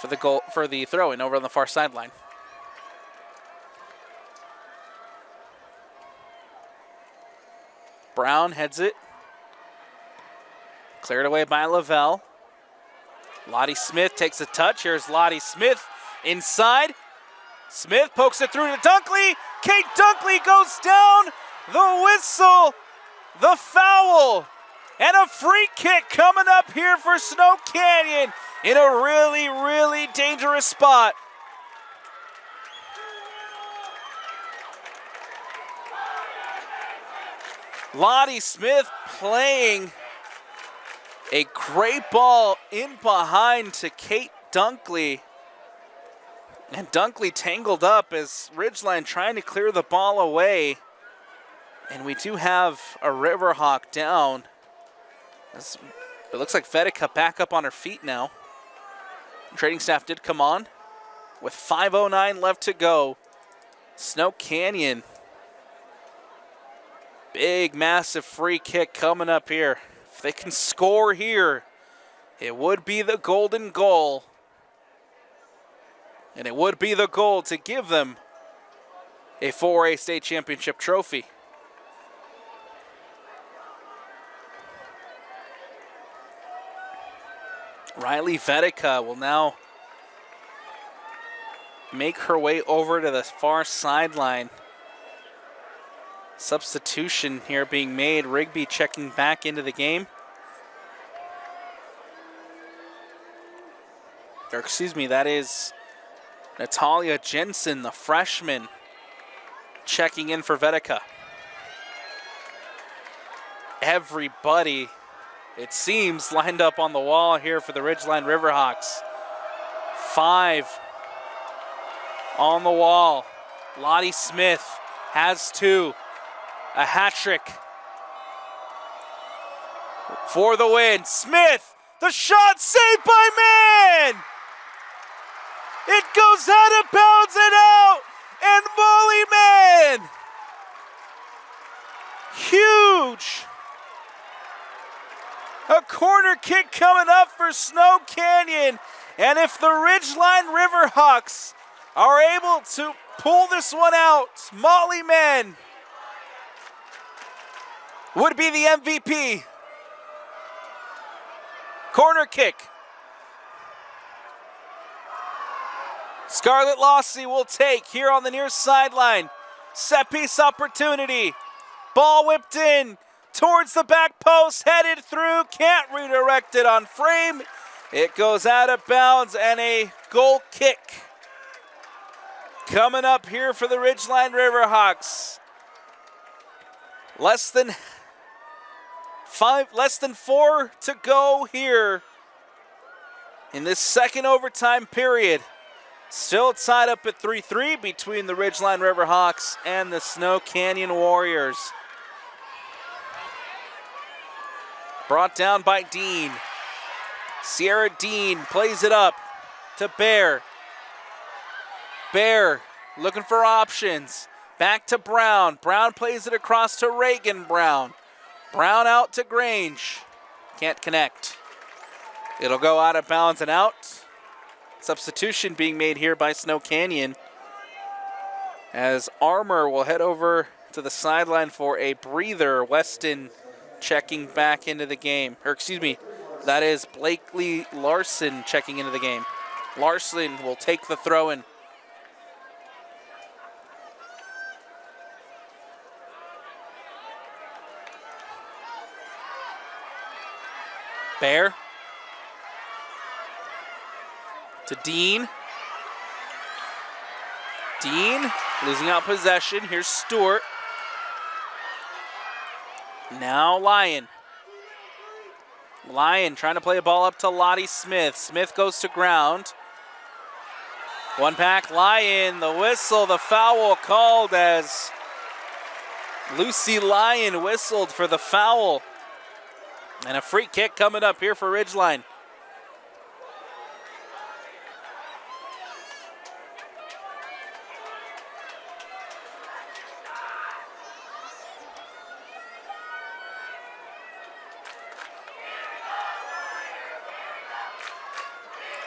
for the goal, for the throw-in over on the far sideline. Brown heads it. Cleared away by Lavelle. Lottie Smith takes a touch. Here's Lottie Smith inside. Smith pokes it through to Dunkley. Kate Dunkley goes down. The whistle, the foul, and a free kick coming up here for Snow Canyon in a really, really dangerous spot. Lottie Smith playing a great ball in behind to Kate Dunkley. And Dunkley tangled up as Ridgeline trying to clear the ball away. And we do have a Riverhawk down. It looks like Vedeka back up on her feet now. Trading staff did come on with 5:09 left to go. Snow Canyon. Big, massive free kick coming up here. If they can score here, it would be the golden goal. And it would be the goal to give them a 4A state championship trophy. Riley Vedeka will now make her way over to the far sideline. Substitution here being made. Rigby checking back into the game. Or excuse me, that is Natalia Jensen, the freshman, checking in for Vedeka. Everybody, it seems, lined up on the wall here for the Ridgeline Riverhawks. 5 on the wall. Lottie Smith has 2. A hat trick for the win. Smith, the shot saved by man! It goes out of bounds and out, and Molly Man! Huge! A corner kick coming up for Snow Canyon, and if the Ridgeline Riverhawks are able to pull this one out, Molly Man would be the MVP. Corner kick. Scarlett Lossy will take here on the near sideline. Set piece opportunity. Ball whipped in towards the back post, headed through, can't redirect it on frame. It goes out of bounds, and a goal kick coming up here for the Ridgeline Riverhawks. Less than 4 to go here in this second overtime period. Still tied up at 3-3 between the Ridgeline Riverhawks and the Snow Canyon Warriors. Brought down by Dean. Sierra Dean plays it up to Bear. Bear looking for options. Back to Brown. Brown plays it across to Reagan Brown. Brown out to Grange. Can't connect. It'll go out of bounds and out. Substitution being made here by Snow Canyon, as Armour will head over to the sideline for a breather. Weston checking back into the game. Or excuse me, that is Blakely Larson checking into the game. Larson will take the throw-in. Bear to Dean. Dean losing out possession. Here's Stewart. Now Lyon. Lyon trying to play a ball up to Lottie Smith. Smith goes to ground. One back, Lyon, the whistle, the foul called as Lucy Lyon whistled for the foul. And a free kick coming up here for Ridgeline.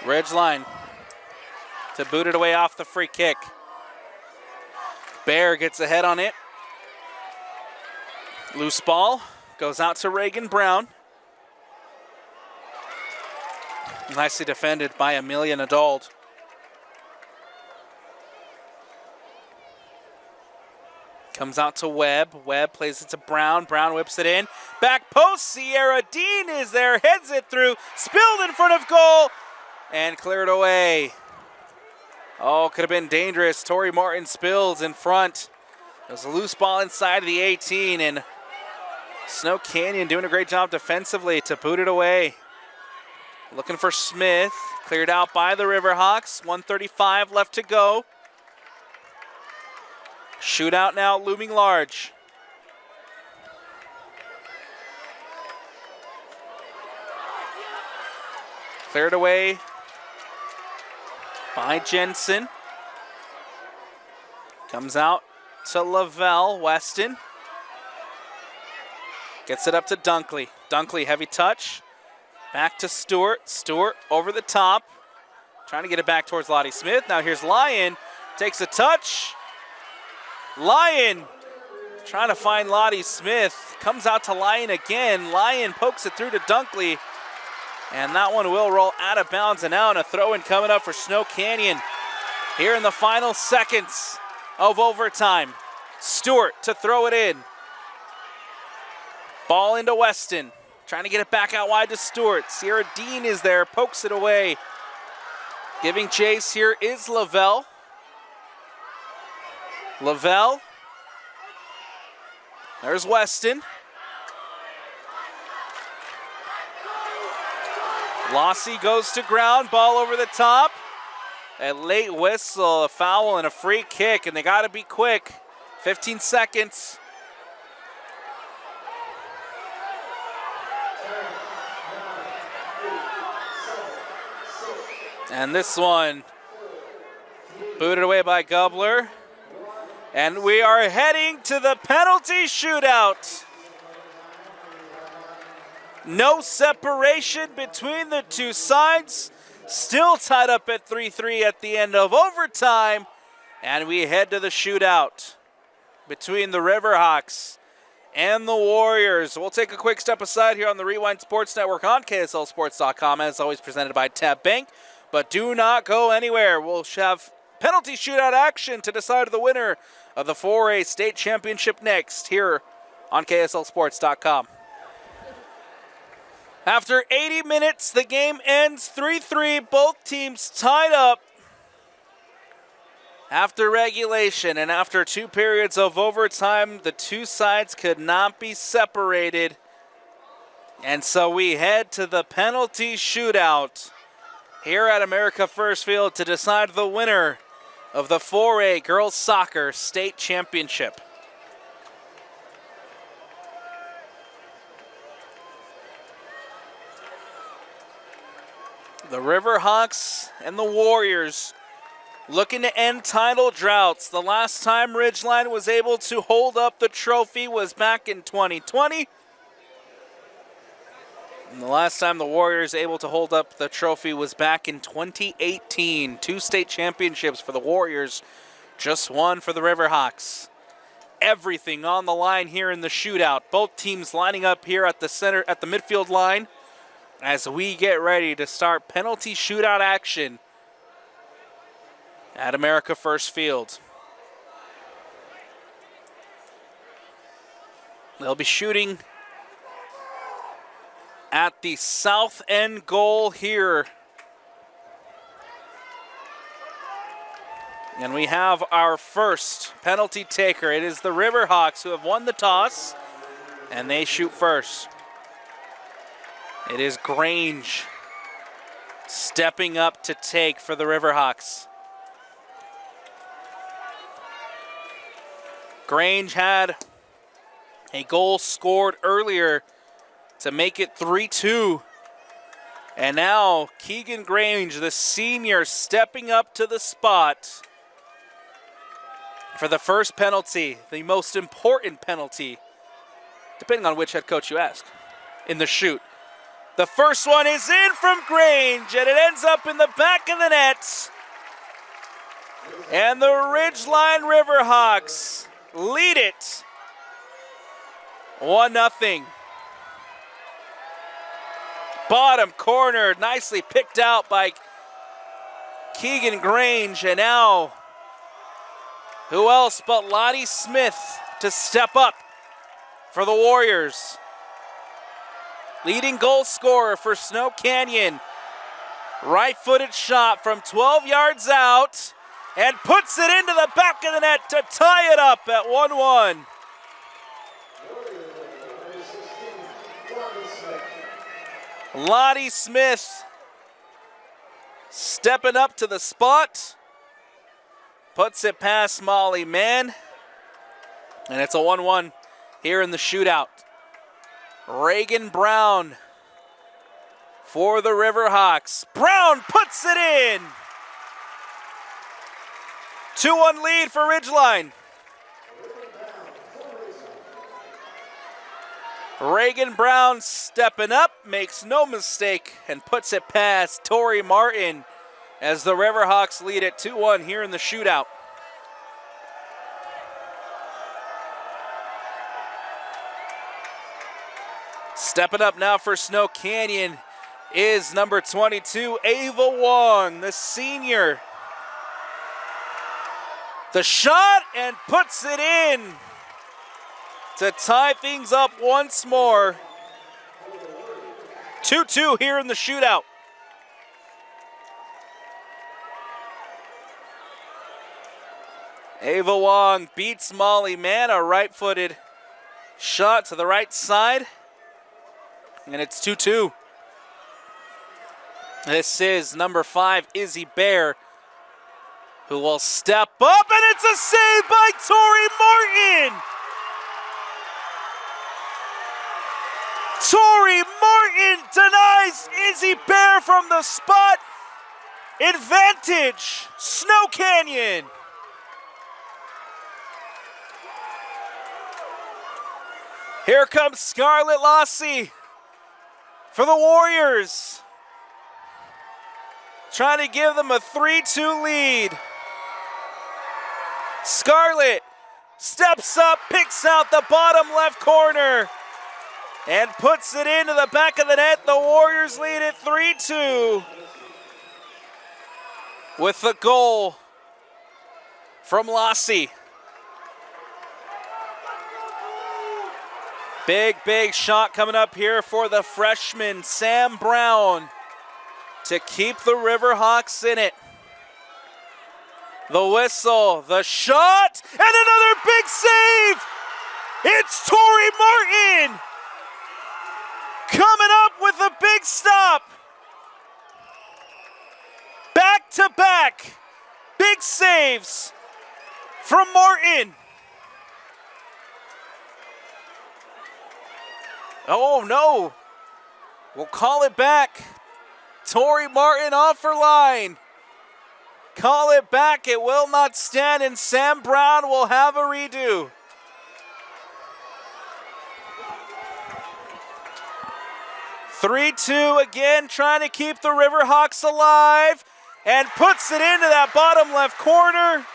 Ridgeline to boot it away off the free kick. Bear gets ahead on it. Loose ball goes out to Reagan Brown. Nicely defended by Amelia Nadald. Comes out to Webb. Webb plays it to Brown. Brown whips it in. Back post. Sierra Dean is there. Heads it through. Spilled in front of goal. And cleared away. Oh, could have been dangerous. Tori Martin spills in front. It was a loose ball inside of the 18. And Snow Canyon doing a great job defensively to boot it away. Looking for Smith. Cleared out by the Riverhawks. 1:35 left to go. Shootout now looming large. Cleared away by Jensen. Comes out to Lavelle. Weston gets it up to Dunkley. Dunkley, heavy touch. Back to Stewart. Stewart over the top. Trying to get it back towards Lottie Smith. Now here's Lyon. Takes a touch. Lyon trying to find Lottie Smith. Comes out to Lyon again. Lyon pokes it through to Dunkley. And that one will roll out of bounds and out. A throw-in coming up for Snow Canyon here in the final seconds of overtime. Stewart to throw it in. Ball into Weston. Trying to get it back out wide to Stewart. Sierra Dean is there, pokes it away. Giving chase here is Lavelle. Lavelle. There's Weston. Lossie goes to ground, ball over the top. A late whistle, a foul, and a free kick, and they got to be quick. 15 seconds. And this one booted away by Gubler. And we are heading to the penalty shootout. No separation between the two sides. Still tied up at 3-3 at the end of overtime. And we head to the shootout between the Riverhawks and the Warriors. We'll take a quick step aside here on the Rewind Sports Network on KSLSports.com, as always presented by Tab Bank. But do not go anywhere. We'll have penalty shootout action to decide the winner of the 4A State Championship next here on KSLSports.com. After 80 minutes, the game ends 3-3. Both teams tied up after regulation, and after 2 periods of overtime, the two sides could not be separated. And so we head to the penalty shootout here at America First Field to decide the winner of the 4A Girls Soccer State Championship. The Riverhawks and the Warriors looking to end title droughts. The last time Ridgeline was able to hold up the trophy was back in 2020. And the last time the Warriors able to hold up the trophy was back in 2018. 2 state championships for the Warriors, just 1 for the Riverhawks. everything on the line here in the shootout. Both teams lining up here at the center, at the midfield line, as we get ready to start penalty shootout action at America First Field. They'll be shooting at the south end goal here. And we have our first penalty taker. It is the Riverhawks who have won the toss, and they shoot first. It is Grange stepping up to take for the Riverhawks. Grange had a goal scored earlier to make it 3-2. And now Keegan Grange, the senior, stepping up to the spot for the first penalty, the most important penalty, depending on which head coach you ask, in the shoot. The first one is in from Grange, and it ends up in the back of the net. And the Ridgeline Riverhawks lead it 1-0. Bottom corner, nicely picked out by Keegan Grange, and now who else but Lottie Smith to step up for the Warriors. Leading goal scorer for Snow Canyon. Right-footed shot from 12 yards out and puts it into the back of the net to tie it up at 1-1. Lottie Smith stepping up to the spot. Puts it past Molly Mann. And it's a 1-1 here in the shootout. Reagan Brown for the Riverhawks. Brown puts it in. 2-1 lead for Ridgeline. Reagan Brown stepping up, makes no mistake, and puts it past Tori Martin as the Riverhawks lead at 2-1 here in the shootout. Stepping up now for Snow Canyon is number 22, Ava Wong, the senior. The shot and puts it in to tie things up once more. 2-2 here in the shootout. Ava Wong beats Molly Mann, a right-footed shot to the right side. And it's 2-2. This is number 5, Izzy Bear, who will step up, and it's a save by Tori Martin! Tori Martin denies Izzy Bear from the spot. Advantage, Snow Canyon. Here comes Scarlett Lossie for the Warriors. Trying to give them a 3-2 lead. Scarlett steps up, picks out the bottom left corner, and puts it into the back of the net. The Warriors lead it 3-2 with the goal from Lossie. Big shot coming up here for the freshman, Sam Brown, to keep the Riverhawks in it. The whistle, the shot, and another big save! It's Tori Martin coming up with a big stop. Back to back, big saves from Martin. Oh no, we'll call it back. Tori Martin off her line. Call it back, it will not stand, and Sam Brown will have a redo. (3-2) again, trying to keep the Riverhawks alive, and puts it into that bottom left corner.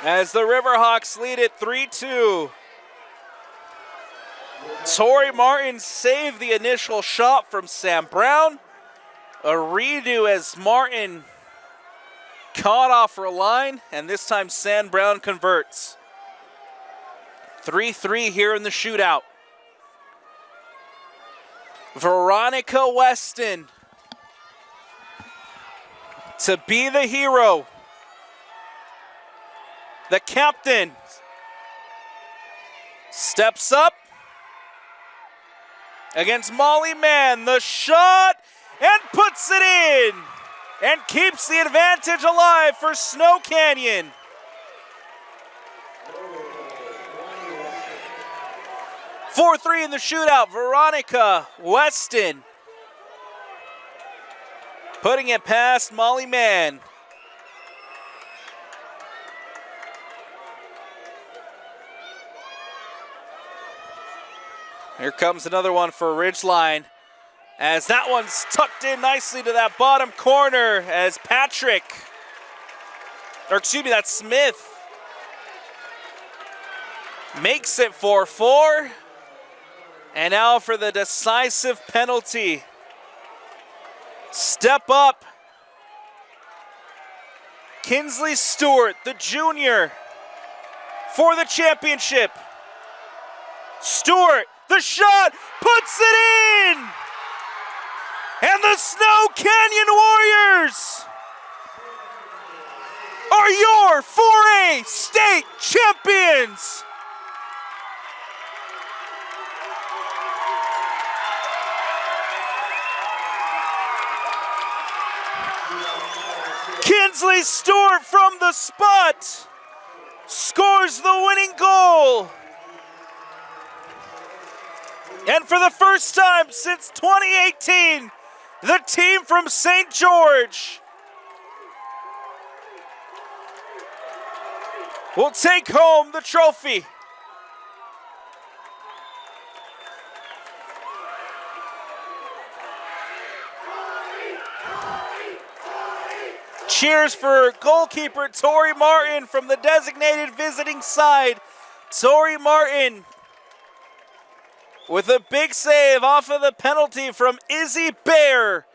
as the Riverhawks lead it 3-2. Tori Martin saved the initial shot from Sam Brown. A redo as Martin caught off her line, and this time Sam Brown converts. 3-3 here in the shootout. Veronica Weston to be the hero. The captain steps up against Molly Mann. The shot and puts it in and keeps the advantage alive for Snow Canyon. Four 4-3 in the shootout. Veronica Weston putting it past Molly Mann. Here comes another one for Ridgeline, as that one's tucked in nicely to that bottom corner as that's Smith, makes it 4-4. And now for the decisive penalty. Step up. Kinsley Stewart, the junior, for the championship. Stewart, the shot, puts it in! And the Snow Canyon Warriors are your 4A state champions! Kinsley Stewart from the spot scores the winning goal. And for the first time since 2018, the team from St. George will take home the trophy. Cheers for goalkeeper Tori Martin from the designated visiting side. Tori Martin with a big save off of the penalty from Izzy Bear.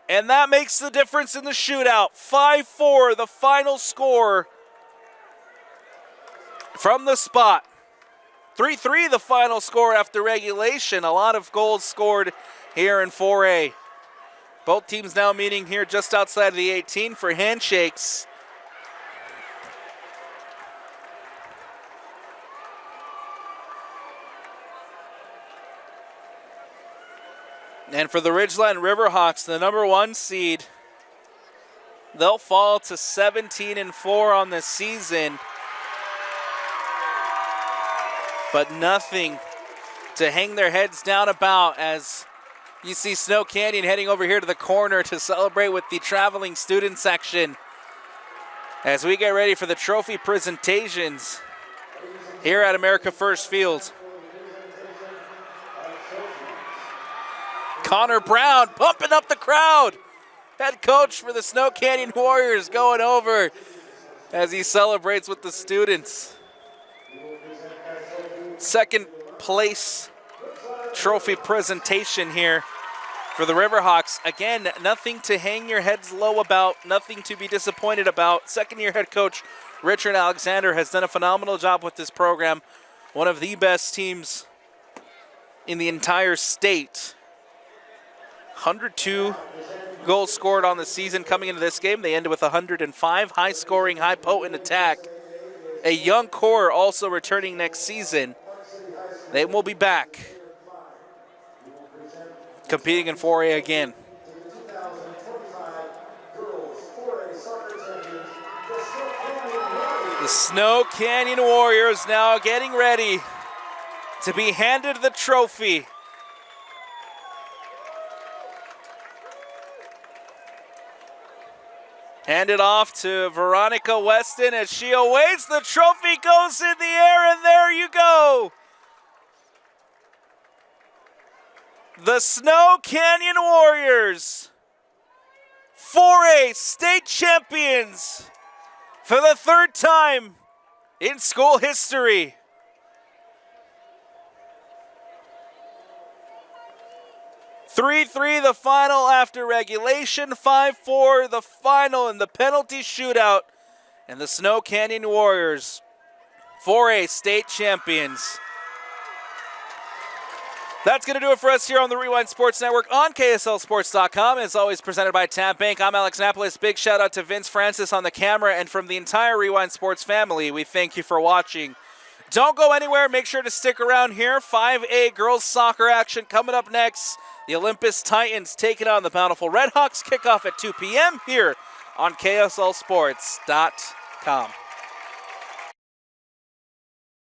And that makes the difference in the shootout. 5-4, the final score from the spot. 3-3, the final score after regulation. A lot of goals scored here in 4A. Both teams now meeting here just outside of the 18 for handshakes. And for the Ridgeline Riverhawks, the number 1 seed, they'll fall to 17-4 on the season. But nothing to hang their heads down about, as you see Snow Canyon heading over here to the corner to celebrate with the traveling student section as we get ready for the trophy presentations here at America First Field. Connor Brown pumping up the crowd. Head coach for the Snow Canyon Warriors going over as he celebrates with the students. Second place trophy presentation here for the Riverhawks. Again, nothing to hang your heads low about, nothing to be disappointed about. Second-year head coach Richard Alexander has done a phenomenal job with this program. One of the best teams in the entire state. 102 goals scored on the season coming into this game. They ended with 105. High-scoring, high-potent attack. A young core also returning next season. They will be back competing in 4A again. The Snow Canyon Warriors now getting ready to be handed the trophy. Handed off to Veronica Weston as she awaits. The trophy goes in the air, and there you go. The Snow Canyon Warriors, 4A state champions For the third time in school history, (3-3) the final after regulation, 5-4 the final in the penalty shootout, and the Snow Canyon Warriors, 4A state champions. That's going to do it for us here on the Rewind Sports Network on KSLSports.com. As always, presented by Tab Bank. I'm Alex Napolis. Big shout out to Vince Francis on the camera, and from the entire Rewind Sports family, we thank you for watching. Don't go anywhere. Make sure to stick around here. 5A girls soccer action coming up next. The Olympus Titans taking on the Bountiful Redhawks. Kickoff at 2 p.m. here on KSLSports.com.